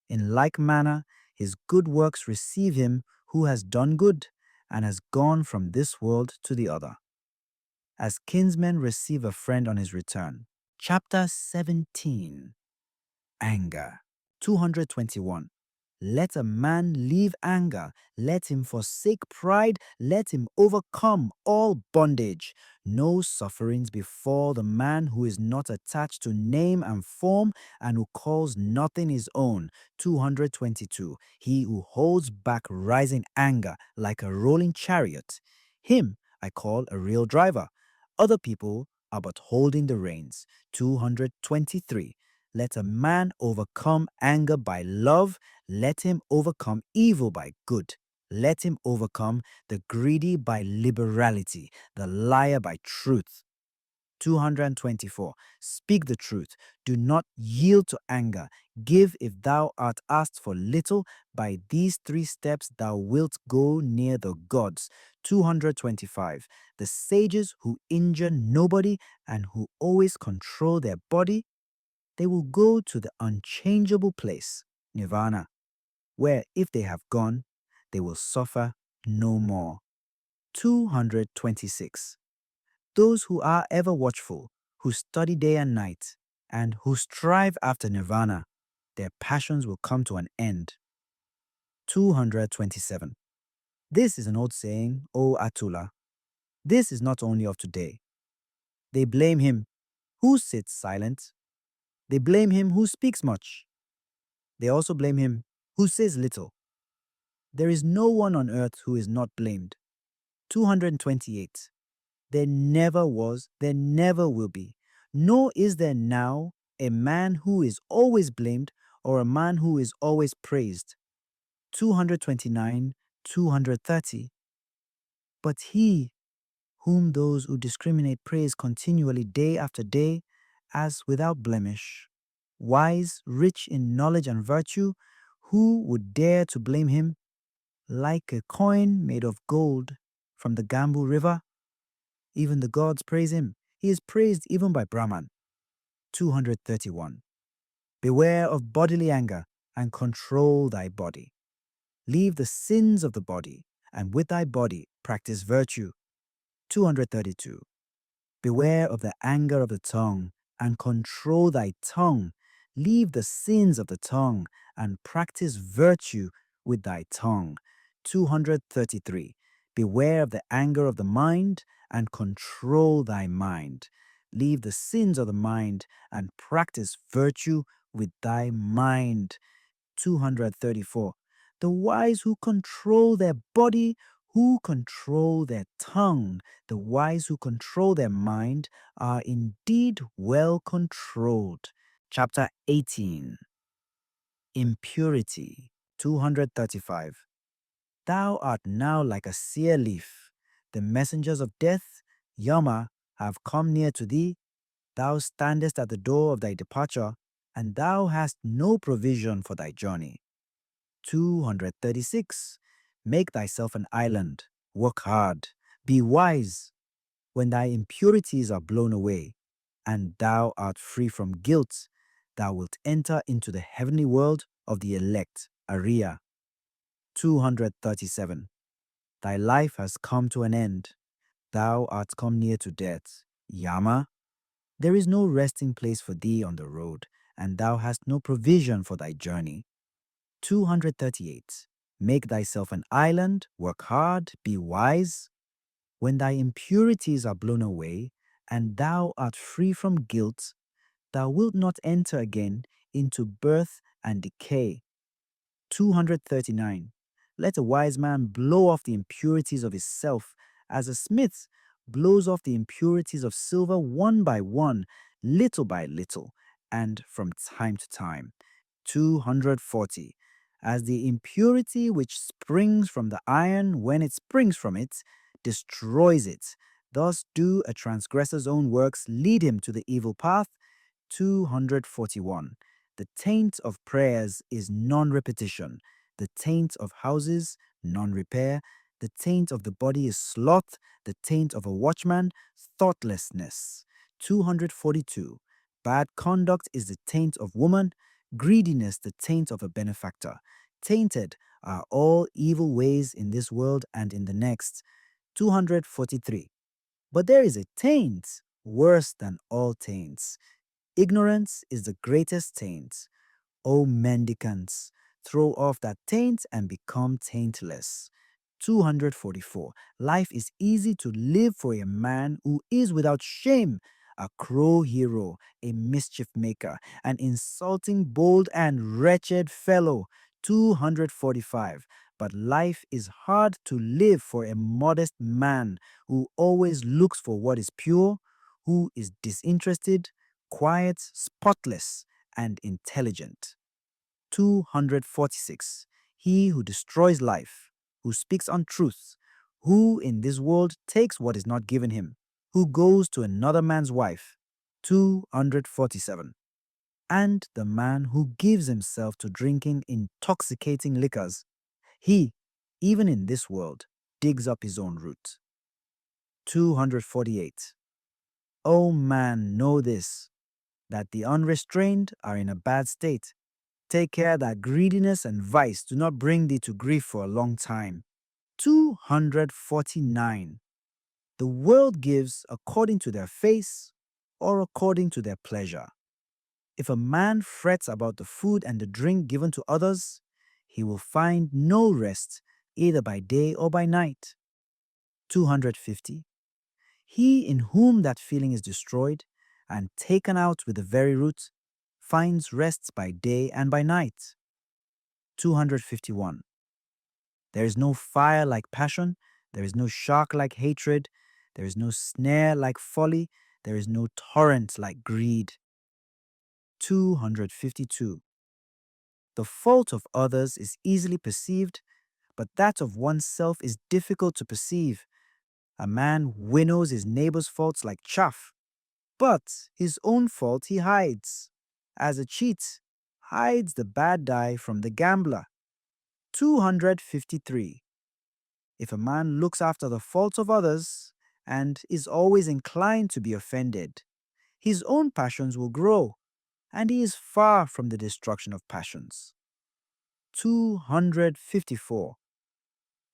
In like manner, his good works receive him who has done good and has gone from this world to the other, as kinsmen receive a friend on his return. Chapter 17. Anger. 221. Let a man leave anger, let him forsake pride, let him overcome all bondage. No sufferings befall the man who is not attached to name and form and who calls nothing his own. 222. He who holds back rising anger like a rolling chariot. Him I call a real driver. Other people are but holding the reins. 223. Let a man overcome anger by love. Let him overcome evil by good. Let him overcome the greedy by liberality, the liar by truth. 224. Speak the truth. Do not yield to anger. Give if thou art asked for little. By these 3 steps thou wilt go near the gods. 225. The sages who injure nobody and who always control their body, they will go to the unchangeable place, Nirvana, where if they have gone, they will suffer no more. 226. Those who are ever watchful, who study day and night, and who strive after nirvana, their passions will come to an end. 227. This is an old saying, O Atula. This is not only of today. They blame him who sits silent. They blame him who speaks much. They also blame him who says little. There is no one on earth who is not blamed. 228. There never was, there never will be, nor is there now a man who is always blamed or a man who is always praised. 229, 230. But he whom those who discriminate praise continually day after day as without blemish, wise, rich in knowledge and virtue, who would dare to blame him? Like a coin made of gold from the Gambu river, even the gods praise him. He is praised even by Brahman. 231. Beware of bodily anger and control thy body. Leave the sins of the body, and with thy body practice virtue. 232. Beware of the anger of the tongue and control thy tongue. Leave the sins of the tongue and practice virtue with thy tongue. 233. Beware of the anger of the mind and control thy mind. Leave the sins of the mind and practice virtue with thy mind. 234. The wise who control their body, who control their tongue, the wise who control their mind are indeed well controlled. Chapter 18. Impurity. 235. Thou art now like a sere leaf. The messengers of death, Yama, have come near to thee. Thou standest at the door of thy departure, and thou hast no provision for thy journey. 236. Make thyself an island, work hard, be wise. When thy impurities are blown away, and thou art free from guilt, thou wilt enter into the heavenly world of the elect, Ariya. 237. Thy life has come to an end. Thou art come near to death, Yama. There is no resting place for thee on the road, and thou hast no provision for thy journey. 238. Make thyself an island, work hard, be wise. When thy impurities are blown away, and thou art free from guilt, thou wilt not enter again into birth and decay. 239. Let a wise man blow off the impurities of his self, as a smith blows off the impurities of silver one by one, little by little, and from time to time. 240. As the impurity which springs from the iron when it springs from it, destroys it. Thus do a transgressor's own works lead him to the evil path. 241. The taint of prayers is non-repetition. The taint of houses, non-repair. The taint of the body is sloth. The taint of a watchman, thoughtlessness. 242. Bad conduct is the taint of woman. Greediness the taint of a benefactor. Tainted are all evil ways in this world and in the next. 243. But there is a taint worse than all taints. Ignorance is the greatest taint. O mendicants, throw off that taint and become taintless. 244. Life is easy to live for a man who is without shame, a crow hero, a mischief maker, an insulting, bold, and wretched fellow. 245. But life is hard to live for a modest man who always looks for what is pure, who is disinterested, quiet, spotless, and intelligent. 246. He who destroys life, who speaks untruth, who in this world takes what is not given him, who goes to another man's wife. 247. And the man who gives himself to drinking intoxicating liquors, he, even in this world, digs up his own root. 248. O man, know this, that the unrestrained are in a bad state. Take care that greediness and vice do not bring thee to grief for a long time. 249. The world gives according to their face or according to their pleasure. If a man frets about the food and the drink given to others, he will find no rest either by day or by night. 250. He in whom that feeling is destroyed and taken out with the very root finds rest by day and by night. 251. There is no fire like passion, there is no shark like hatred, there is no snare like folly, there is no torrent like greed. 252. The fault of others is easily perceived, but that of oneself is difficult to perceive. A man winnows his neighbor's faults like chaff, but his own fault he hides, as a cheat hides the bad die from the gambler. 253. If a man looks after the faults of others and is always inclined to be offended, his own passions will grow, and he is far from the destruction of passions. 254.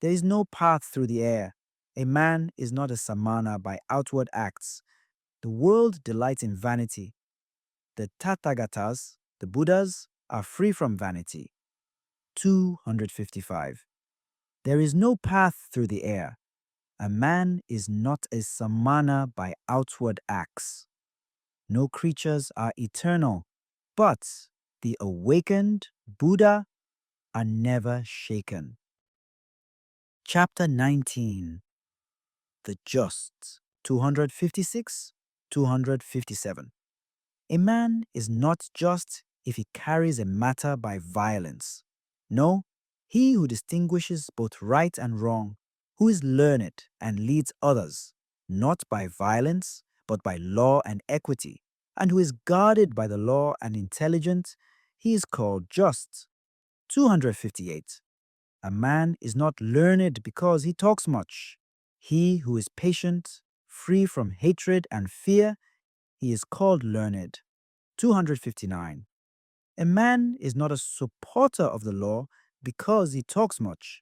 There is no path through the air. A man is not a samana by outward acts. The world delights in vanity. The Tathagatas, the Buddhas, are free from vanity. 255. There is no path through the air. A man is not a samana by outward acts. No creatures are eternal, but the awakened Buddha are never shaken. Chapter 19. The Just. 256, 257. A man is not just if he carries a matter by violence. No, he who distinguishes both right and wrong, who is learned and leads others, not by violence, but by law and equity, and who is guarded by the law and intelligent, he is called just. 258. A man is not learned because he talks much. He who is patient, free from hatred and fear, he is called learned. 259. A man is not a supporter of the law because he talks much.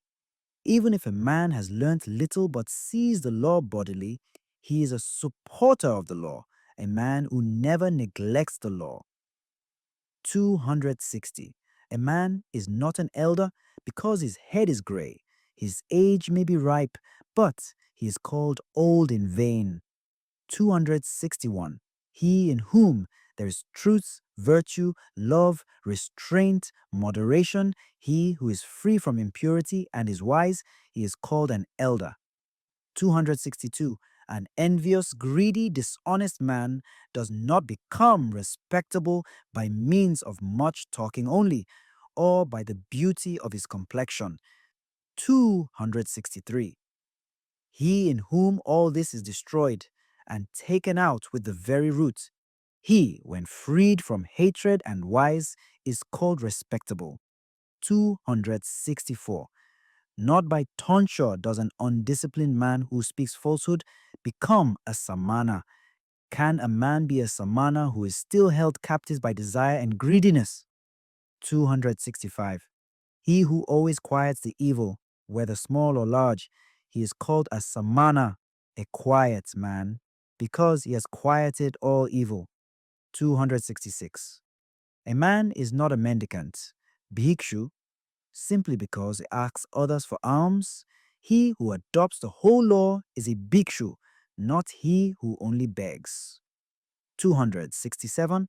Even if a man has learnt little but sees the law bodily, he is a supporter of the law, a man who never neglects the law. 260. A man is not an elder because his head is grey. His age may be ripe, but he is called old in vain. 261. He in whom there is truth, virtue, love, restraint, moderation, he who is free from impurity and is wise, he is called an elder. 262. An envious, greedy, dishonest man does not become respectable by means of much talking only, or by the beauty of his complexion. 263. He in whom all this is destroyed and taken out with the very root, he, when freed from hatred and wise, is called respectable. 264. Not by tonsure does an undisciplined man who speaks falsehood become a samana. Can a man be a samana who is still held captive by desire and greediness? 265. He who always quiets the evil, whether small or large, he is called a samana, a quiet man, because he has quieted all evil. 266. A man is not a mendicant, bhikshu, simply because he asks others for alms. He who adopts the whole law is a bhikshu, not he who only begs. 267.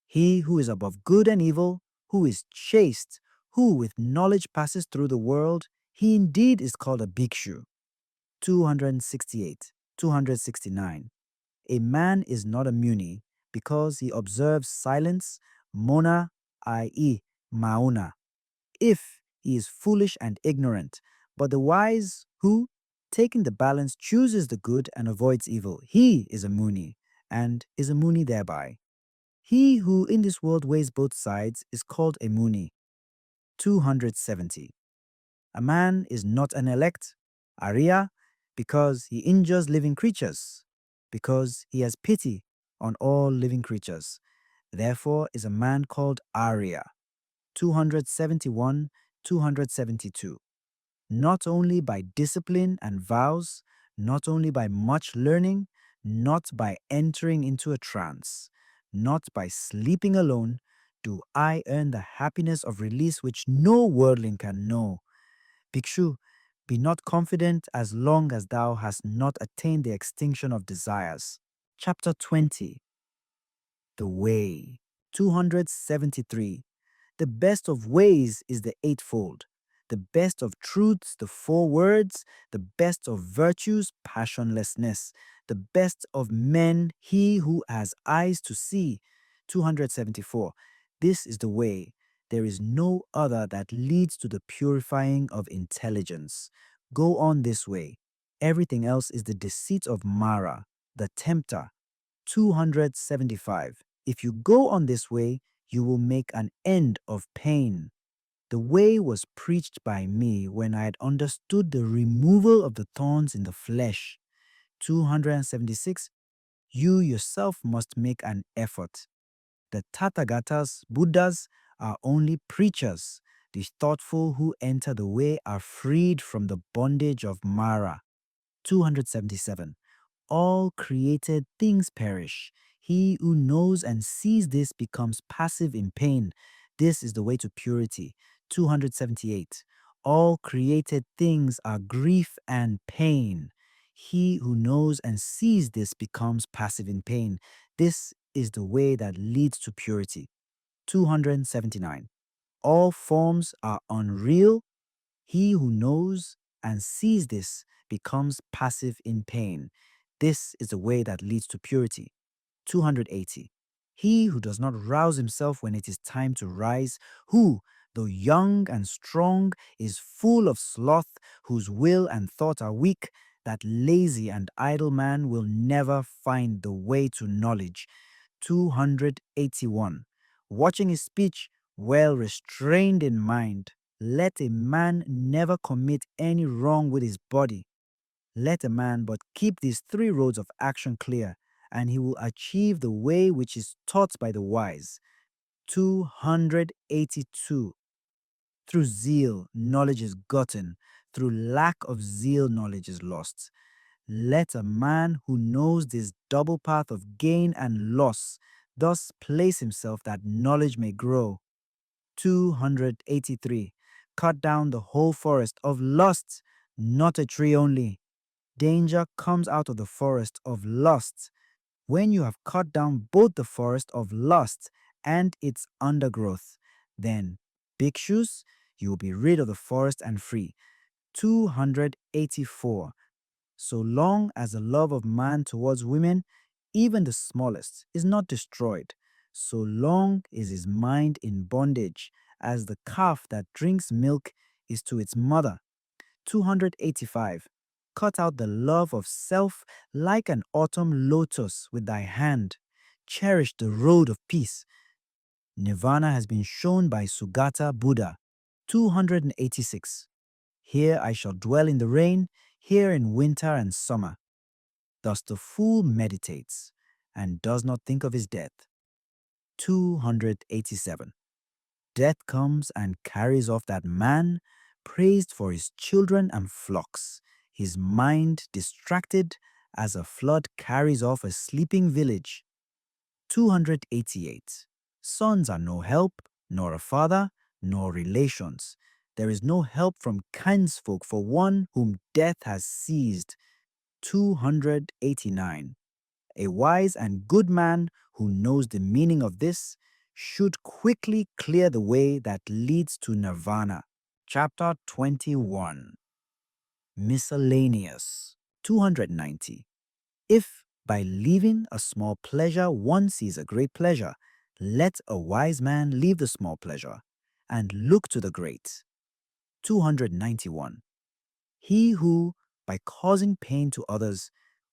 He who is above good and evil, who is chaste, who with knowledge passes through the world, he indeed is called a bhikshu. 268. 269. A man is not a muni because he observes silence, mona, i.e., mauna, if he is foolish and ignorant, but the wise who, taking the balance, chooses the good and avoids evil. He is a Muni, and is a Muni thereby. He who in this world weighs both sides is called a Muni. 270. A man is not an elect, Arya, because he injures living creatures, because he has pity on all living creatures. Therefore is a man called Arya. 271, 272. Not only by discipline and vows, not only by much learning, not by entering into a trance, not by sleeping alone, do I earn the happiness of release which no worldling can know. Bhikshu, be not confident as long as thou hast not attained the extinction of desires. Chapter 20. The Way. 273. The best of ways is the eightfold. The best of truths, the four words. The best of virtues, passionlessness. The best of men, he who has eyes to see. 274. This is the way. There is no other that leads to the purifying of intelligence. Go on this way. Everything else is the deceit of Mara, the tempter. 275. If you go on this way, you will make an end of pain. The way was preached by me when I had understood the removal of the thorns in the flesh. 276. You yourself must make an effort. The Tathagatas, Buddhas, are only preachers. The thoughtful who enter the way are freed from the bondage of Mara. 277. All created things perish. He who knows and sees this becomes passive in pain. This is the way to purity. 278. All created things are grief and pain. He who knows and sees this becomes passive in pain. This is the way that leads to purity. 279. All forms are unreal. He who knows and sees this becomes passive in pain. This is the way that leads to purity. 280. He who does not rouse himself when it is time to rise, who, though young and strong, is full of sloth, whose will and thought are weak, that lazy and idle man will never find the way to knowledge. 281. Watching his speech, well restrained in mind, let a man never commit any wrong with his body. Let a man but keep these three roads of action clear, and he will achieve the way which is taught by the wise. 282. Through zeal, knowledge is gotten. Through lack of zeal, knowledge is lost. Let a man who knows this double path of gain and loss thus place himself that knowledge may grow. 283. Cut down the whole forest of lust, not a tree only. Danger comes out of the forest of lust. When you have cut down both the forest of lust and its undergrowth, then, bhikshus, you will be rid of the forest and free. 284. So long as the love of man towards women, even the smallest, is not destroyed, so long is his mind in bondage, as the calf that drinks milk is to its mother. 285. Cut out the love of self like an autumn lotus with thy hand. Cherish the road of peace. Nirvana has been shown by Sugata Buddha. 286. Here I shall dwell in the rain, here in winter and summer. Thus the fool meditates and does not think of his death. 287. Death comes and carries off that man, praised for his children and flocks, his mind distracted as a flood carries off a sleeping village. 288. Sons are no help, nor a father, nor relations. There is no help from kinsfolk for one whom death has seized. 289. A wise and good man who knows the meaning of this should quickly clear the way that leads to nirvana. Chapter 21. Miscellaneous. 290. If by leaving a small pleasure one sees a great pleasure, let a wise man leave the small pleasure and look to the great. 291. He who, by causing pain to others,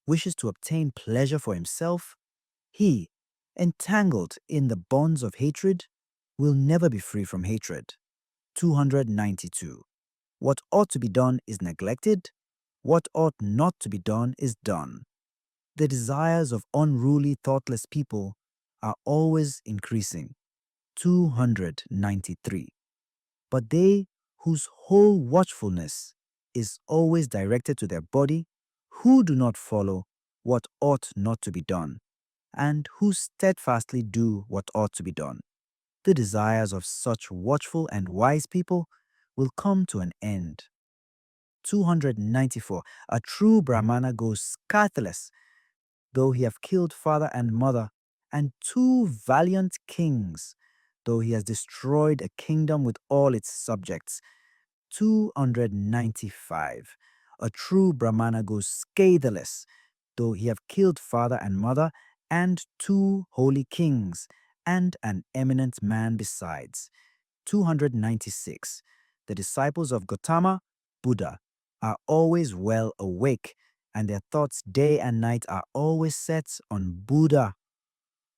wishes to obtain pleasure for himself, he, entangled in the bonds of hatred, will never be free from hatred. 292. What ought to be done is neglected, what ought not to be done is done. The desires of unruly, thoughtless people are always increasing. 293. But they whose whole watchfulness is always directed to their body, who do not follow what ought not to be done, and who steadfastly do what ought to be done. The desires of such watchful and wise people will come to an end. 294. A true Brahmana goes scatheless, though he have killed father and mother, and two valiant kings, though he has destroyed a kingdom with all its subjects. 295. A true Brahmana goes scatheless, though he have killed father and mother, and two holy kings, and an eminent man besides. 296. The disciples of Gautama, Buddha, are always well awake, and their thoughts day and night are always set on Buddha.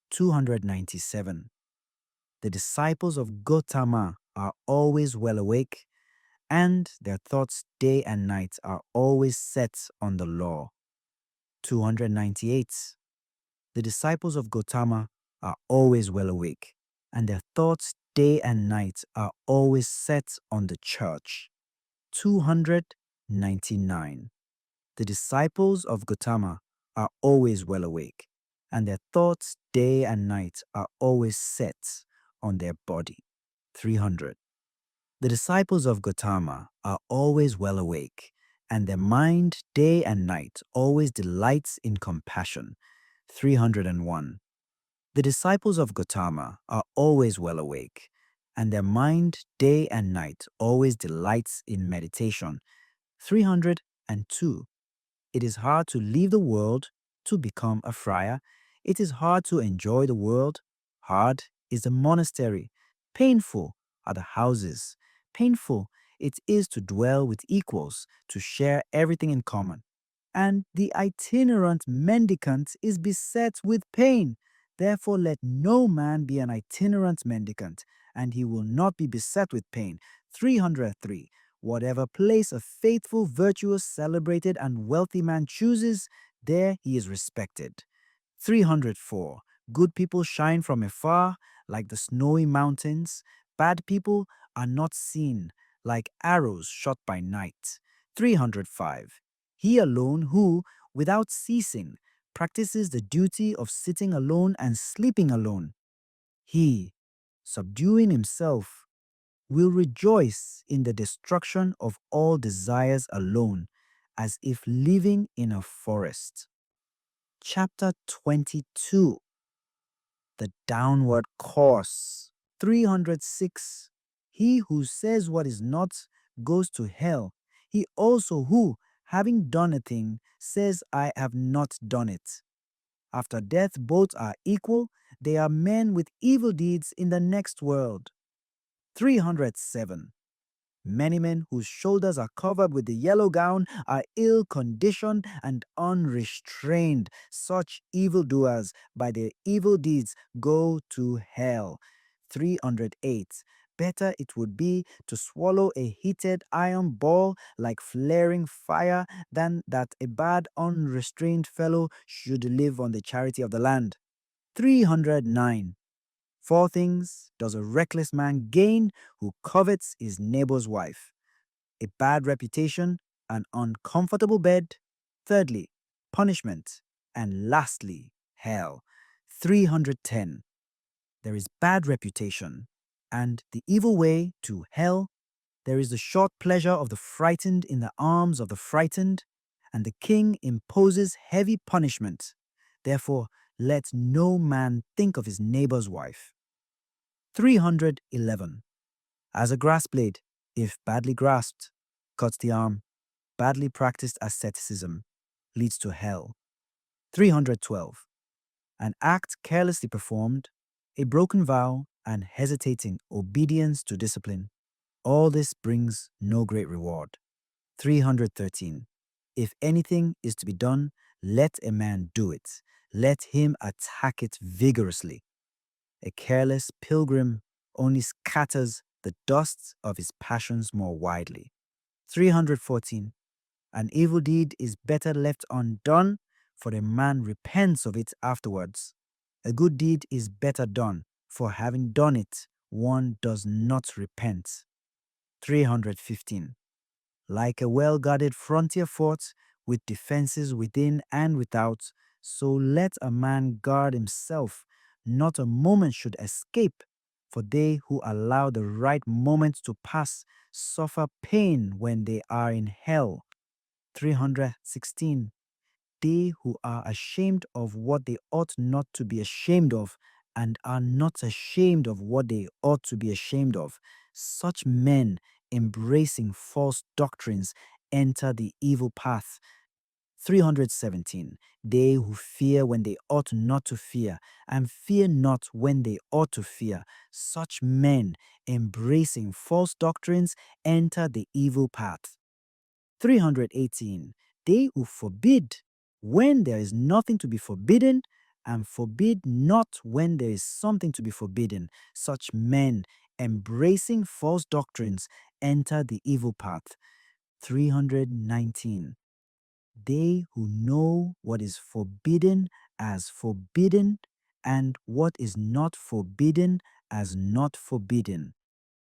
297. The disciples of Gautama are always well awake, and their thoughts day and night are always set on the law. 298. The disciples of Gautama are always well awake, and their thoughts day and night are always set on the church. 299. The disciples of Gautama are always well awake, and their thoughts day and night are always set on their body. 300. The disciples of Gautama are always well awake, and their mind day and night always delights in compassion. 301. The disciples of Gautama are always well awake, and their mind day and night always delights in meditation. 302. It is hard to leave the world to become a friar. It is hard to enjoy the world. Hard is the monastery. Painful are the houses. Painful it is to dwell with equals, to share everything in common. And the itinerant mendicant is beset with pain. Therefore let no man be an itinerant mendicant, and he will not be beset with pain. 303. Whatever place a faithful, virtuous, celebrated, and wealthy man chooses, there he is respected. 304. Good people shine from afar, like the snowy mountains. Bad people are not seen, like arrows shot by night. 305. He alone who, without ceasing, practices the duty of sitting alone and sleeping alone. He, subduing himself, will rejoice in the destruction of all desires alone, as if living in a forest. Chapter 22. The Downward Course. 306. He who says what is not goes to hell. He also who, having done a thing, says, I have not done it. After death both are equal, they are men with evil deeds in the next world. 307. Many men whose shoulders are covered with the yellow gown are ill-conditioned and unrestrained. Such evildoers, by their evil deeds, go to hell. 308. Better it would be to swallow a heated iron ball like flaring fire than that a bad, unrestrained fellow should live on the charity of the land. 309. Four things does a reckless man gain who covets his neighbor's wife: a bad reputation, an uncomfortable bed, thirdly, punishment, and lastly, hell. 310. There is bad reputation, and the evil way to hell. There is the short pleasure of the frightened in the arms of the frightened, and the king imposes heavy punishment. Therefore, let no man think of his neighbor's wife. 311. As a grass blade, if badly grasped, cuts the arm, badly practiced asceticism leads to hell. 312. An act carelessly performed, a broken vow, and hesitating obedience to discipline, all this brings no great reward. 313. If anything is to be done, let a man do it. Let him attack it vigorously. A careless pilgrim only scatters the dust of his passions more widely. 314. An evil deed is better left undone, for the man repents of it afterwards. A good deed is better done, for having done it, one does not repent. 315. Like a well-guarded frontier fort, with defenses within and without, so let a man guard himself. Not a moment should escape, for they who allow the right moment to pass suffer pain when they are in hell. 316. They who are ashamed of what they ought not to be ashamed of, and are not ashamed of what they ought to be ashamed of, such men, embracing false doctrines, enter the evil path. 317. They who fear when they ought not to fear, and fear not when they ought to fear, such men, embracing false doctrines, enter the evil path. 318. They who forbid when there is nothing to be forbidden, and forbid not when there is something to be forbidden, such men, embracing false doctrines, enter the evil path. 319. They who know what is forbidden as forbidden, and what is not forbidden as not forbidden,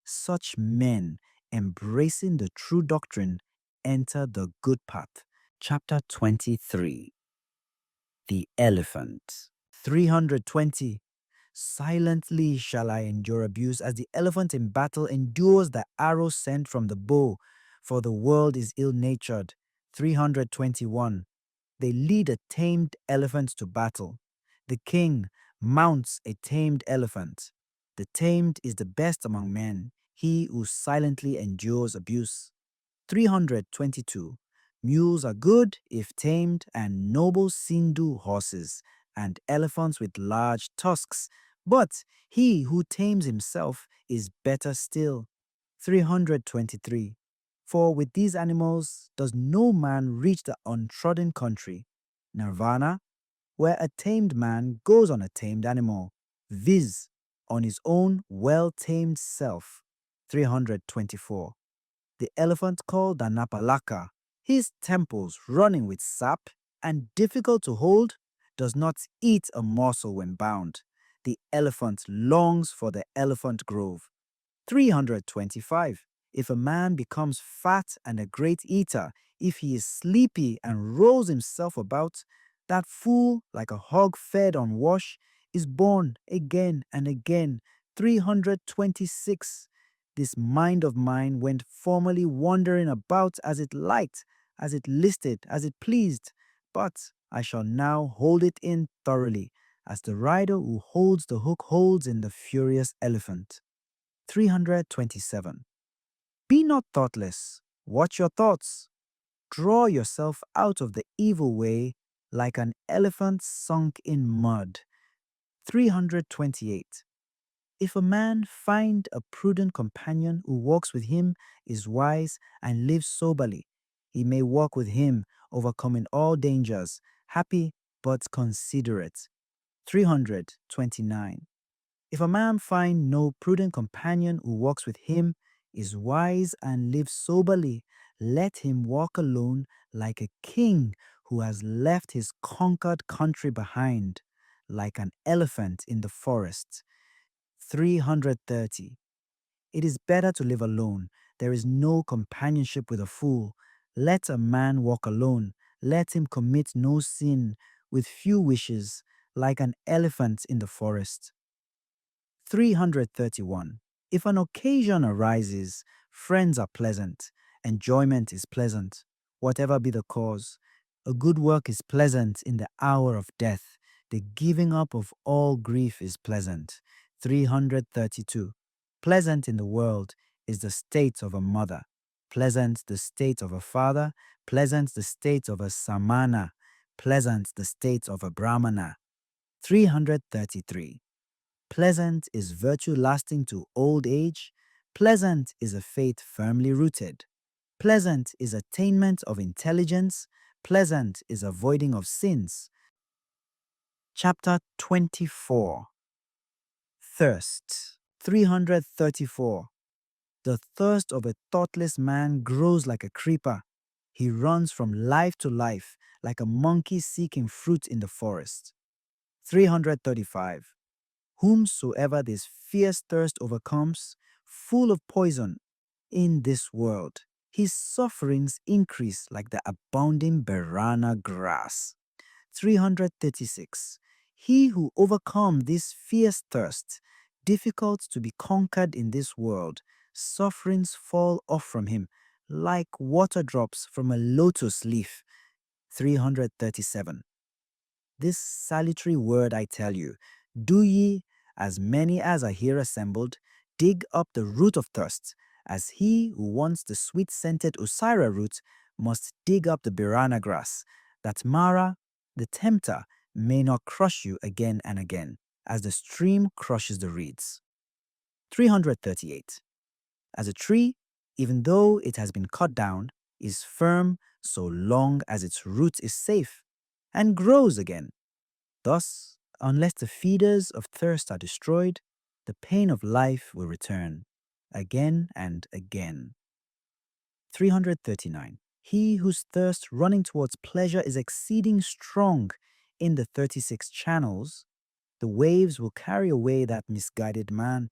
such men, embracing the true doctrine, enter the good path. Chapter 23. The Elephant. 320. Silently shall I endure abuse, as the elephant in battle endures the arrow sent from the bow, for the world is ill-natured. 321. They lead a tamed elephant to battle. The king mounts a tamed elephant. The tamed is the best among men, he who silently endures abuse. 322. Mules are good if tamed, and noble Sindhu horses, and elephants with large tusks. But he who tames himself is better still. 323. For with these animals does no man reach the untrodden country, Nirvana, where a tamed man goes on a tamed animal, viz., on his own well-tamed self. 324. The elephant called Dhammapada, his temples running with sap and difficult to hold, does not eat a morsel when bound. The elephant longs for the elephant grove. 325. If a man becomes fat and a great eater, if he is sleepy and rolls himself about, that fool, like a hog fed on wash, is born again and again. 326. This mind of mine went formerly wandering about as it liked, as it listed, as it pleased, but I shall now hold it in thoroughly, as the rider who holds the hook holds in the furious elephant. 327. Be not thoughtless. Watch your thoughts. Draw yourself out of the evil way like an elephant sunk in mud. 328. If a man find a prudent companion who walks with him, is wise, and lives soberly, he may walk with him, overcoming all dangers, happy but considerate. 329. If a man find no prudent companion who walks with him, is wise, and lives soberly, let him walk alone like a king who has left his conquered country behind, like an elephant in the forest. 330. It is better to live alone. There is no companionship with a fool. Let a man walk alone. Let him commit no sin, with few wishes, like an elephant in the forest. 331. If an occasion arises, friends are pleasant, enjoyment is pleasant, whatever be the cause. A good work is pleasant in the hour of death. The giving up of all grief is pleasant. 332. Pleasant in the world is the state of a mother, pleasant the state of a father, pleasant the state of a samana, pleasant the state of a brahmana. 333. Pleasant is virtue lasting to old age. Pleasant is a faith firmly rooted. Pleasant is attainment of intelligence. Pleasant is avoiding of sins. Chapter 24. Thirst. 334. The thirst of a thoughtless man grows like a creeper. He runs from life to life like a monkey seeking fruit in the forest. 335. Whomsoever this fierce thirst overcomes, full of poison, in this world, his sufferings increase like the abounding banana grass. 336. He who overcomes this fierce thirst, difficult to be conquered in this world, sufferings fall off from him like water drops from a lotus leaf. 337. This salutary word I tell you, do ye, as many as are here assembled, dig up the root of thirst, as he who wants the sweet-scented Osira root must dig up the Birana grass, that Mara, the tempter, may not crush you again and again, as the stream crushes the reeds. 338. As a tree, even though it has been cut down, is firm so long as its root is safe, and grows again. Thus, unless the feeders of thirst are destroyed, the pain of life will return, again and again. 339. He whose thirst running towards pleasure is exceeding strong in the 36 channels, the waves will carry away that misguided man.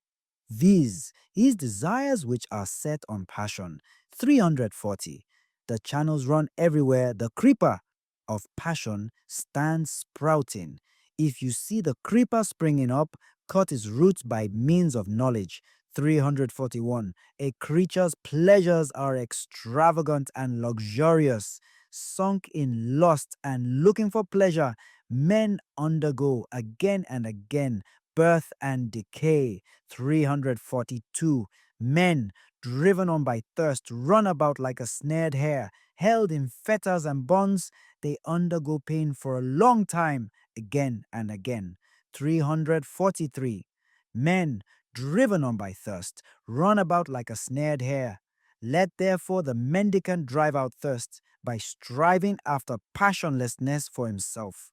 These, his desires which are set on passion. 340. The channels run everywhere. The creeper of passion stands sprouting. If you see the creeper springing up, cut its roots by means of knowledge. 341. A creature's pleasures are extravagant and luxurious. Sunk in lust and looking for pleasure, men undergo again and again birth and decay. 342. Men, driven on by thirst, run about like a snared hare. Held in fetters and bonds, they undergo pain for a long time, again and again. 343. Men, driven on by thirst, run about like a snared hare. Let therefore the mendicant drive out thirst by striving after passionlessness for himself.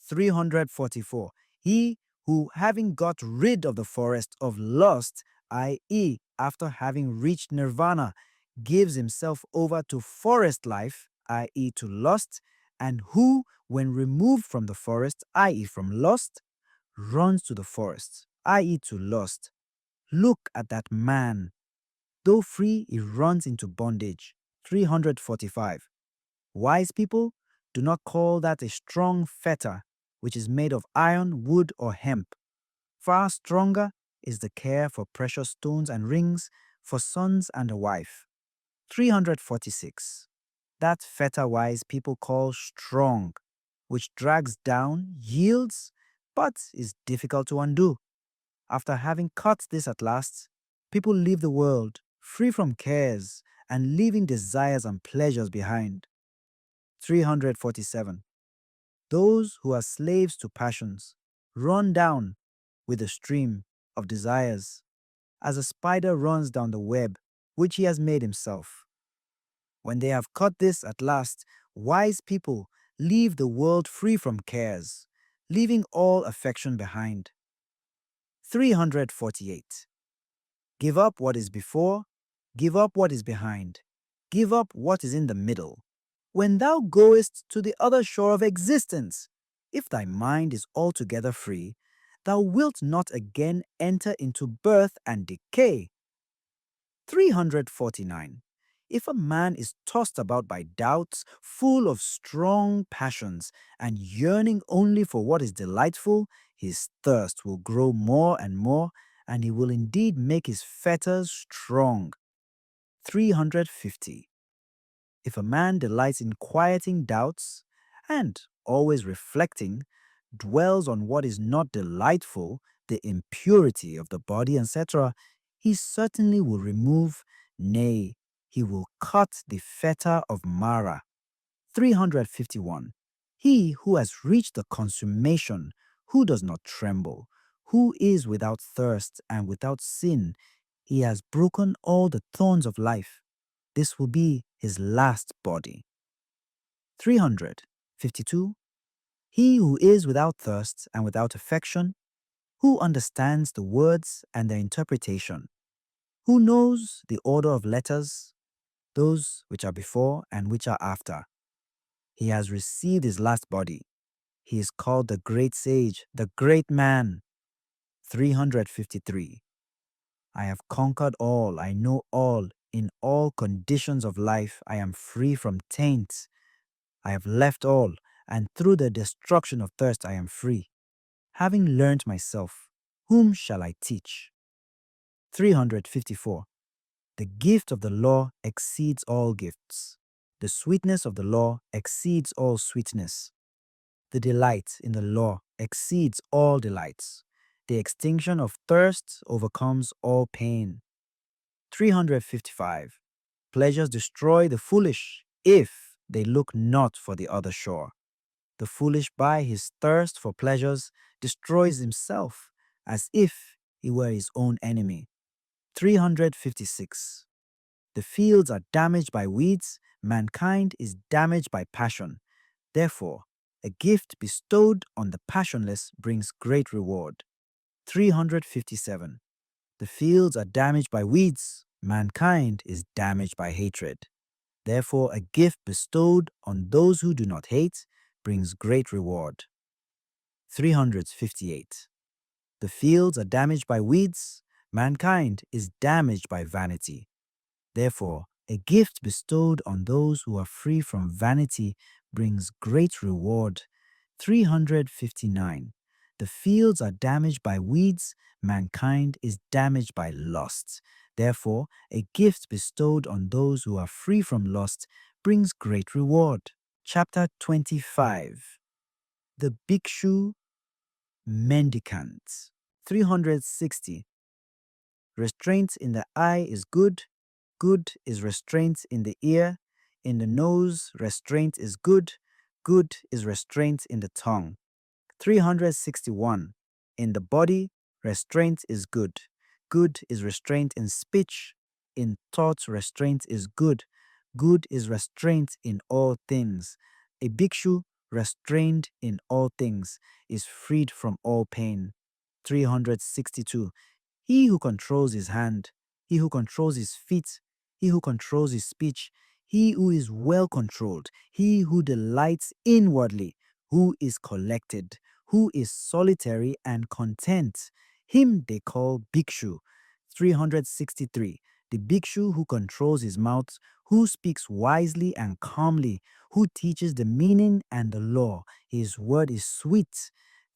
344. He who, having got rid of the forest of lust, i.e., after having reached nirvana, gives himself over to forest life, i.e., to lust, and who, when removed from the forest, i.e., from lust, runs to the forest, i.e., to lust. Look at that man. Though free, he runs into bondage. 345. Wise people do not call that a strong fetter, which is made of iron, wood, or hemp. Far stronger is the care for precious stones and rings, for sons and a wife. 346. That fetter wise people call strong, which drags down, yields, but is difficult to undo. After having cut this at last, people leave the world, free from cares, and leaving desires and pleasures behind. 347. Those who are slaves to passions run down with the stream of desires, as a spider runs down the web which he has made himself. When they have cut this at last, wise people leave the world free from cares, leaving all affection behind. 348. Give up what is before, give up what is behind, give up what is in the middle. When thou goest to the other shore of existence, if thy mind is altogether free, thou wilt not again enter into birth and decay. 349. If a man is tossed about by doubts, full of strong passions, and yearning only for what is delightful, his thirst will grow more and more, and he will indeed make his fetters strong. 350. If a man delights in quieting doubts, and, always reflecting, dwells on what is not delightful, the impurity of the body, etc., he certainly will remove, nay, he will cut the fetter of Mara. 351. He who has reached the consummation, who does not tremble, who is without thirst and without sin, he has broken all the thorns of life. this will be his last body. 352. He who is without thirst and without affection, who understands the words and their interpretation, who knows the order of letters, those which are before and which are after. He has received his last body. He is called the great sage, the great man. 353. I have conquered all, I know all. In all conditions of life, I am free from taint. I have left all, and through the destruction of thirst I am free. Having learnt myself, whom shall I teach? 354. The gift of the law exceeds all gifts. The sweetness of the law exceeds all sweetness. The delight in the law exceeds all delights. The extinction of thirst overcomes all pain. 355. Pleasures destroy the foolish if they look not for the other shore. The foolish by his thirst for pleasures destroys himself as if he were his own enemy. 356. The fields are damaged by weeds, mankind is damaged by passion. Therefore, a gift bestowed on the passionless brings great reward. 357. The fields are damaged by weeds, mankind is damaged by hatred. Therefore, a gift bestowed on those who do not hate brings great reward. 358. The fields are damaged by weeds, mankind is damaged by vanity. Therefore, a gift bestowed on those who are free from vanity brings great reward. 359. The fields are damaged by weeds, mankind is damaged by lust. Therefore, a gift bestowed on those who are free from lust brings great reward. Chapter 25. The Bhikshu Mendicant. 360. Restraint in the eye is good. Good is restraint in the ear. In the nose, restraint is good. Good is restraint in the tongue. 361. In the body, restraint is good. Good is restraint in speech. In thought, restraint is good. Good is restraint in all things. A bhikshu, restrained in all things, is freed from all pain. 362. He who controls his hand, he who controls his feet, he who controls his speech, he who is well controlled, he who delights inwardly, who is collected, who is solitary and content, him they call bhikshu. 363. The bhikshu who controls his mouth, who speaks wisely and calmly, who teaches the meaning and the law, his word is sweet.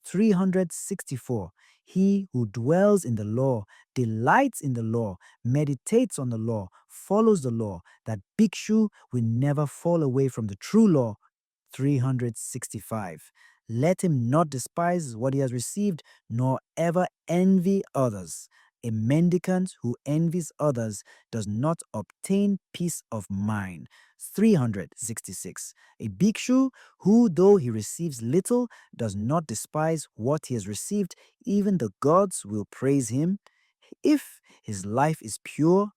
364. He who dwells in the law, delights in the law, meditates on the law, follows the law, that bhikshu will never fall away from the true law. 365. Let him not despise what he has received, nor ever envy others. A mendicant who envies others does not obtain peace of mind. 366. A bhikshu who, though he receives little, does not despise what he has received, even the gods will praise him, if his life is pure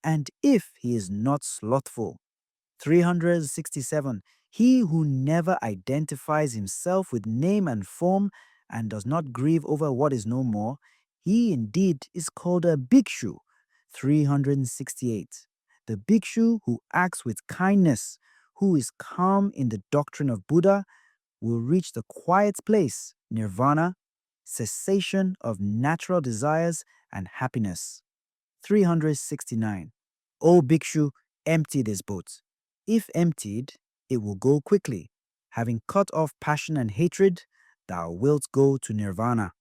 and if he is not slothful. 367. He who never identifies himself with name and form and does not grieve over what is no more, he indeed is called a bhikshu. 368. The bhikshu who acts with kindness, who is calm in the doctrine of Buddha, will reach the quiet place, nirvana, cessation of natural desires and happiness. 369. O bhikshu, empty this boat. If emptied, it will go quickly. Having cut off passion and hatred, thou wilt go to nirvana.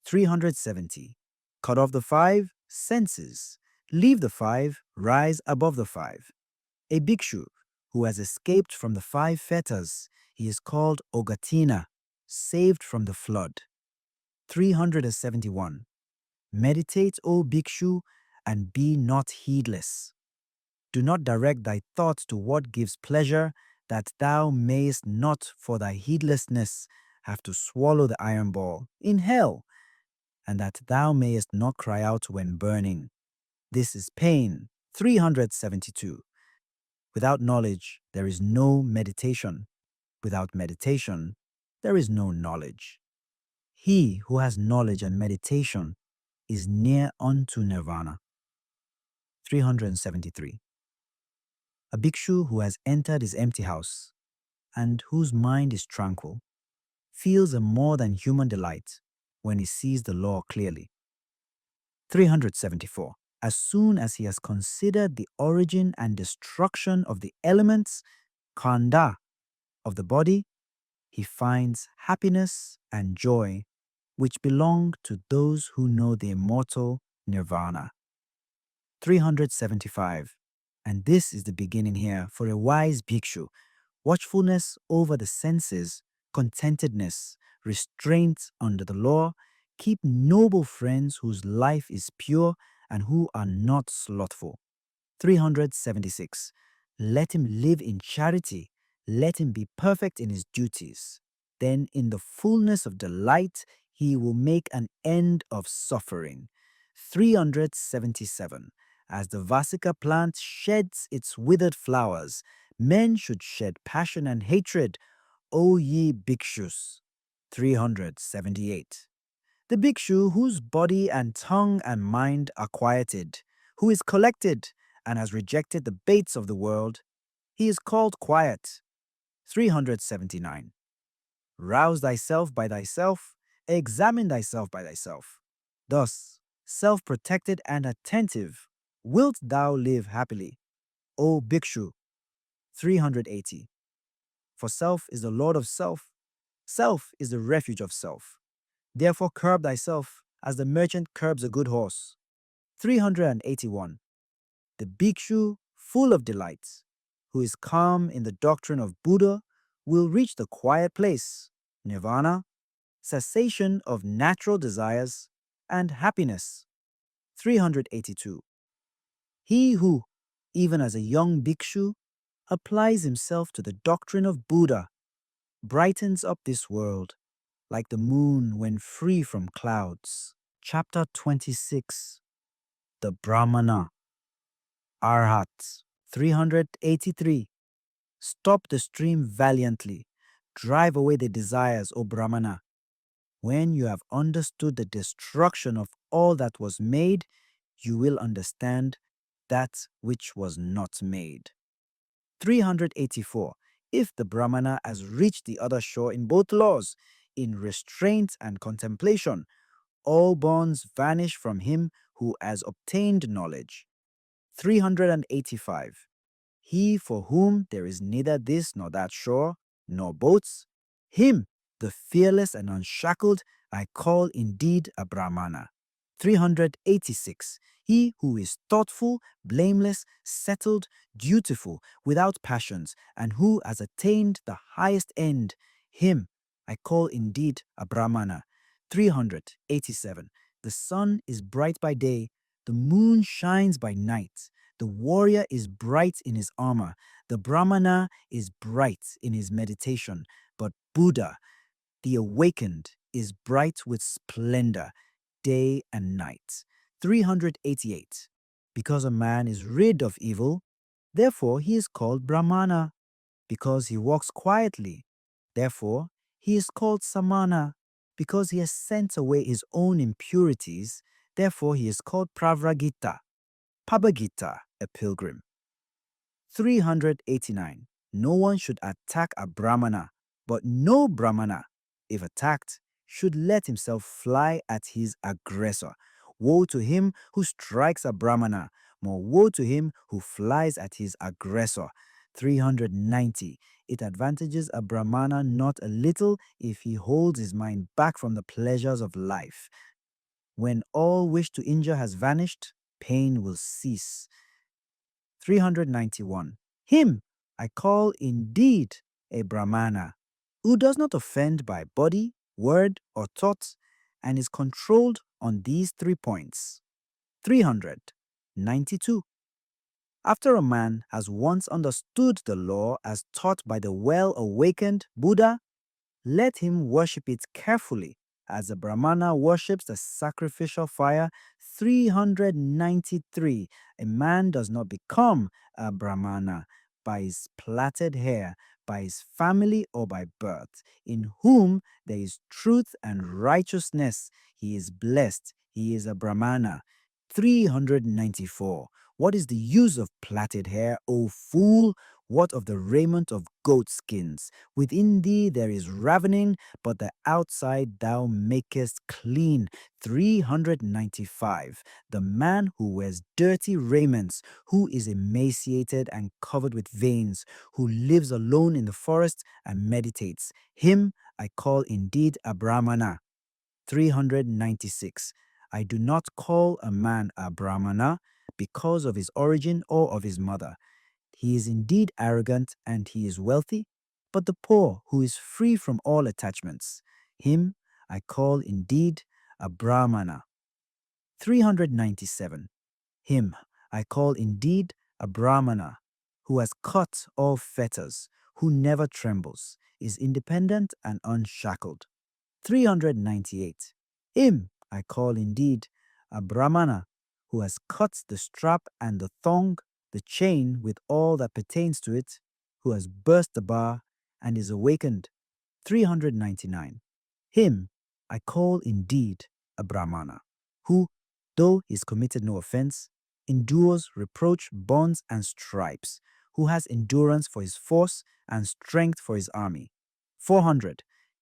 370. Cut off the 5 senses. Leave the 5, rise above the 5. A bhikshu who has escaped from the 5 fetters, he is called Ogatina, saved from the flood. 371. Meditate, O bhikshu, and be not heedless. Do not direct thy thoughts to what gives pleasure, that thou mayest not for thy heedlessness have to swallow the iron ball in hell, and that thou mayest not cry out when burning. This is pain. 372. Without knowledge, there is no meditation. Without meditation, there is no knowledge. He who has knowledge and meditation is near unto nirvana. 373. A bhikshu who has entered his empty house and whose mind is tranquil feels a more than human delight when he sees the law clearly. 374. As soon as he has considered the origin and destruction of the elements, khanda, of the body, he finds happiness and joy which belong to those who know the immortal nirvana. 375. And this is the beginning here for a wise bhikshu: watchfulness over the senses, contentedness, restraint under the law. Keep noble friends whose life is pure and who are not slothful. 376. Let him live in charity. Let him be perfect in his duties. Then in the fullness of delight, he will make an end of suffering. 377. As the Vasika plant sheds its withered flowers, men should shed passion and hatred, O ye bhikshus. 378. The bhikshu whose body and tongue and mind are quieted, who is collected and has rejected the baits of the world, he is called quiet. 379. Rouse thyself by thyself, examine thyself by thyself. Thus, self-protected and attentive, wilt thou live happily, O bhikshu. 380. For self is the lord of self. Self is the refuge of self. Therefore curb thyself as the merchant curbs a good horse. 381. The bhikshu, full of delights, who is calm in the doctrine of Buddha, will reach the quiet place, nirvana, cessation of natural desires, and happiness. 382. He who, even as a young bhikshu, applies himself to the doctrine of Buddha, brightens up this world like the moon when free from clouds. Chapter 26. The Brahmana. Arhat. 383. Stop the stream valiantly. Drive away the desires, O Brahmana. When you have understood the destruction of all that was made, you will understand that which was not made. 384. If the Brahmana has reached the other shore in both laws, in restraint and contemplation, all bonds vanish from him who has obtained knowledge. 385. He for whom there is neither this nor that shore, nor boats, him, the fearless and unshackled, I call indeed a Brahmana. 386. He who is thoughtful, blameless, settled, dutiful, without passions, and who has attained the highest end, him I call indeed a Brahmana. 387. The sun is bright by day, the moon shines by night. The warrior is bright in his armor. The Brahmana is bright in his meditation. But Buddha, the awakened, is bright with splendor, day and night. 388. Because a man is rid of evil, therefore he is called Brahmana. Because he walks quietly, therefore he is called Samana. Because he has sent away his own impurities, therefore he is called Pravragita. Pabagita, a pilgrim. 389. No one should attack a Brahmana, but no Brahmana, if attacked, should let himself fly at his aggressor. Woe to him who strikes a Brahmana, more woe to him who flies at his aggressor. 390. It advantages a Brahmana not a little if he holds his mind back from the pleasures of life. When all wish to injure has vanished, pain will cease. 391. Him I call indeed a Brahmana, who does not offend by body, word, or thought, and is controlled on these 3 points. 392. After a man has once understood the law as taught by the well-awakened Buddha, let him worship it carefully, as a Brahmana worships the sacrificial fire. 393. A man does not become a Brahmana, by his plaited hair, by his family, or by birth, in whom there is truth and righteousness. He is blessed. He is a Brahmana. 394. What is the use of plaited hair, O fool? What of the raiment of goat skins? Within thee there is ravening, but the outside thou makest clean. 395. The man who wears dirty raiments, who is emaciated and covered with veins, who lives alone in the forest and meditates, him I call indeed a Brahmana. 396. I do not call a man a Brahmana because of his origin or of his mother. He is indeed arrogant and he is wealthy, but the poor who is free from all attachments, him I call indeed a Brahmana. 397. Him I call indeed a Brahmana, who has cut all fetters, who never trembles, is independent and unshackled. 398. Him I call indeed a Brahmana, who has cut the strap and the thong, the chain with all that pertains to it, who has burst the bar and is awakened. 399. Him I call indeed a Brahmana, who, though he's committed no offense, endures reproach, bonds, and stripes, who has endurance for his force and strength for his army. 400.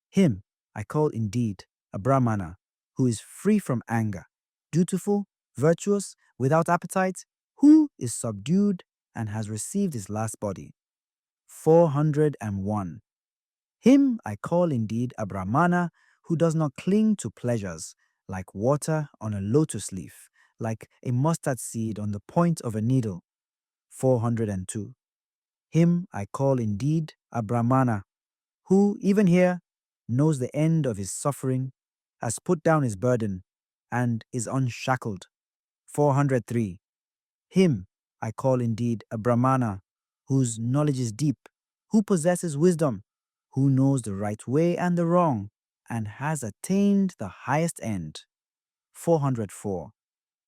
Him I call indeed a Brahmana, who is free from anger, dutiful, virtuous, without appetite, who is subdued and has received his last body. 401. Him I call indeed a Brahmana, who does not cling to pleasures, like water on a lotus leaf, like a mustard seed on the point of a needle. 402. Him I call indeed a Brahmana, who, even here, knows the end of his suffering, has put down his burden, and is unshackled. 403. Him I call indeed a Brahmana, whose knowledge is deep, who possesses wisdom, who knows the right way and the wrong, and has attained the highest end. 404.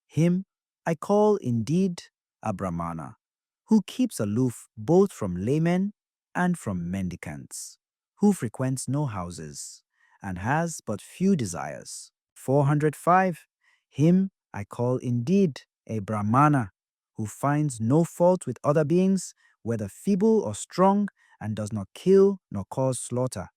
Him I call indeed a Brahmana, who keeps aloof both from laymen and from mendicants, who frequents no houses, and has but few desires. 405. Him I call indeed a Brahmana, who finds no fault with other beings, whether feeble or strong, and does not kill nor cause slaughter.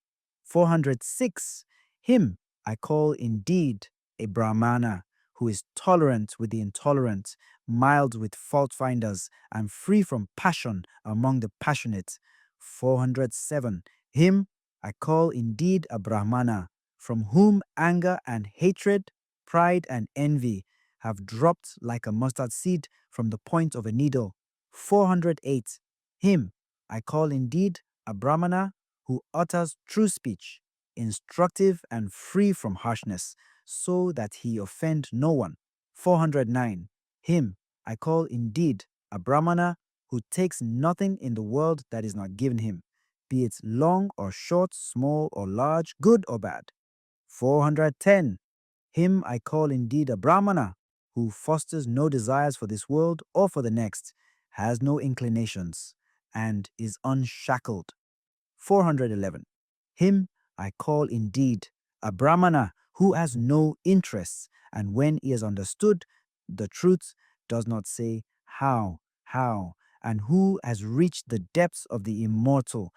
406. Him I call indeed a Brahmana, who is tolerant with the intolerant, mild with fault finders, and free from passion among the passionate. 407. Him I call indeed a Brahmana, from whom anger and hatred, pride and envy have dropped like a mustard seed from the point of a needle. 408. Him I call indeed a Brahmana, who utters true speech, instructive and free from harshness, so that he offend no one. 409. Him I call indeed a Brahmana, who takes nothing in the world that is not given him, be it long or short, small or large, good or bad. 410. Him I call indeed a Brahmana, who fosters no desires for this world or for the next, has no inclinations, and is unshackled. 411. Him I call indeed a Brahmana, who has no interests, and when he has understood the truth, does not say, how, and who has reached the depths of the immortal.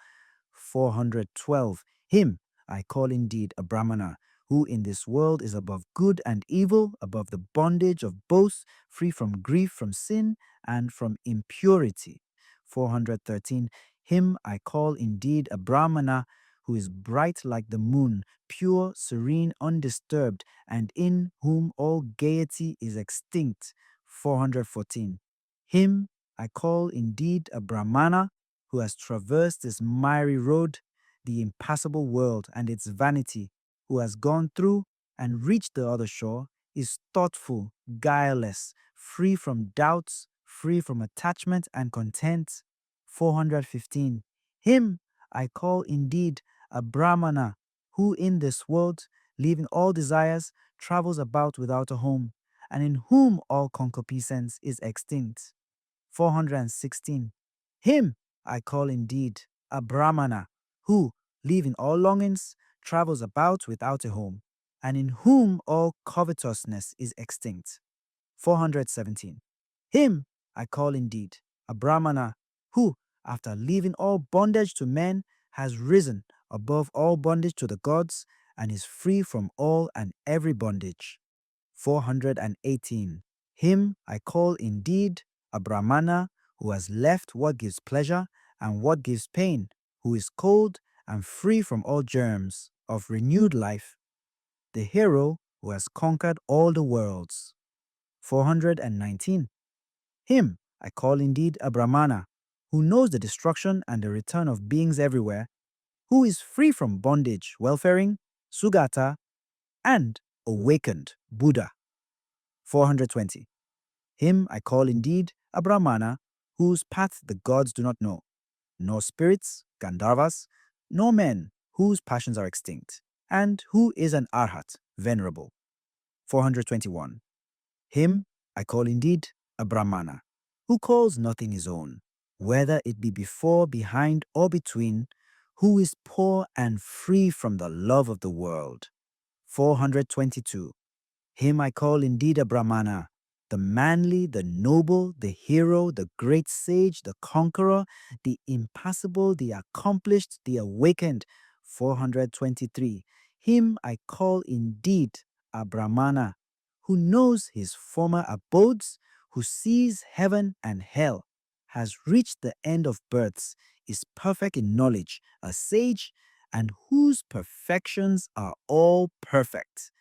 412. Him I call indeed a Brahmana, who in this world is above good and evil, above the bondage of both, free from grief, from sin, and from impurity. 413. Him I call indeed a Brahmana, who is bright like the moon, pure, serene, undisturbed, and in whom all gaiety is extinct. 414. Him I call indeed a Brahmana, who has traversed this miry road, the impassable world and its vanity, who has gone through and reached the other shore, is thoughtful, guileless, free from doubts, free from attachment and content. 415. Him I call indeed a Brahmana, who in this world, leaving all desires, travels about without a home, and in whom all concupiscence is extinct. 416. Him I call indeed a Brahmana, who, leaving all longings, travels about without a home, and in whom all covetousness is extinct. 417. Him I call indeed a Brahmana, who, after leaving all bondage to men, has risen above all bondage to the gods, and is free from all and every bondage. 418. Him I call indeed a Brahmana, who has left what gives pleasure and what gives pain, who is cold and free from all germs of renewed life, the hero who has conquered all the worlds. 419. Him I call indeed a Brahmana, who knows the destruction and the return of beings everywhere, who is free from bondage, welfaring, Sugata, and awakened Buddha. 420. Him I call indeed a Brahmana, whose path the gods do not know, nor spirits, Gandharvas, nor men whose passions are extinct, and who is an Arhat, venerable. 421. Him I call indeed a Brahmana, who calls nothing his own, whether it be before, behind, or between, who is poor and free from the love of the world. 422. Him I call indeed a Brahmana, the manly, the noble, the hero, the great sage, the conqueror, the impassible, the accomplished, the awakened. 423. Him I call indeed a Brahmana, who knows his former abodes, who sees heaven and hell, has reached the end of births, is perfect in knowledge, a sage, and whose perfections are all perfect.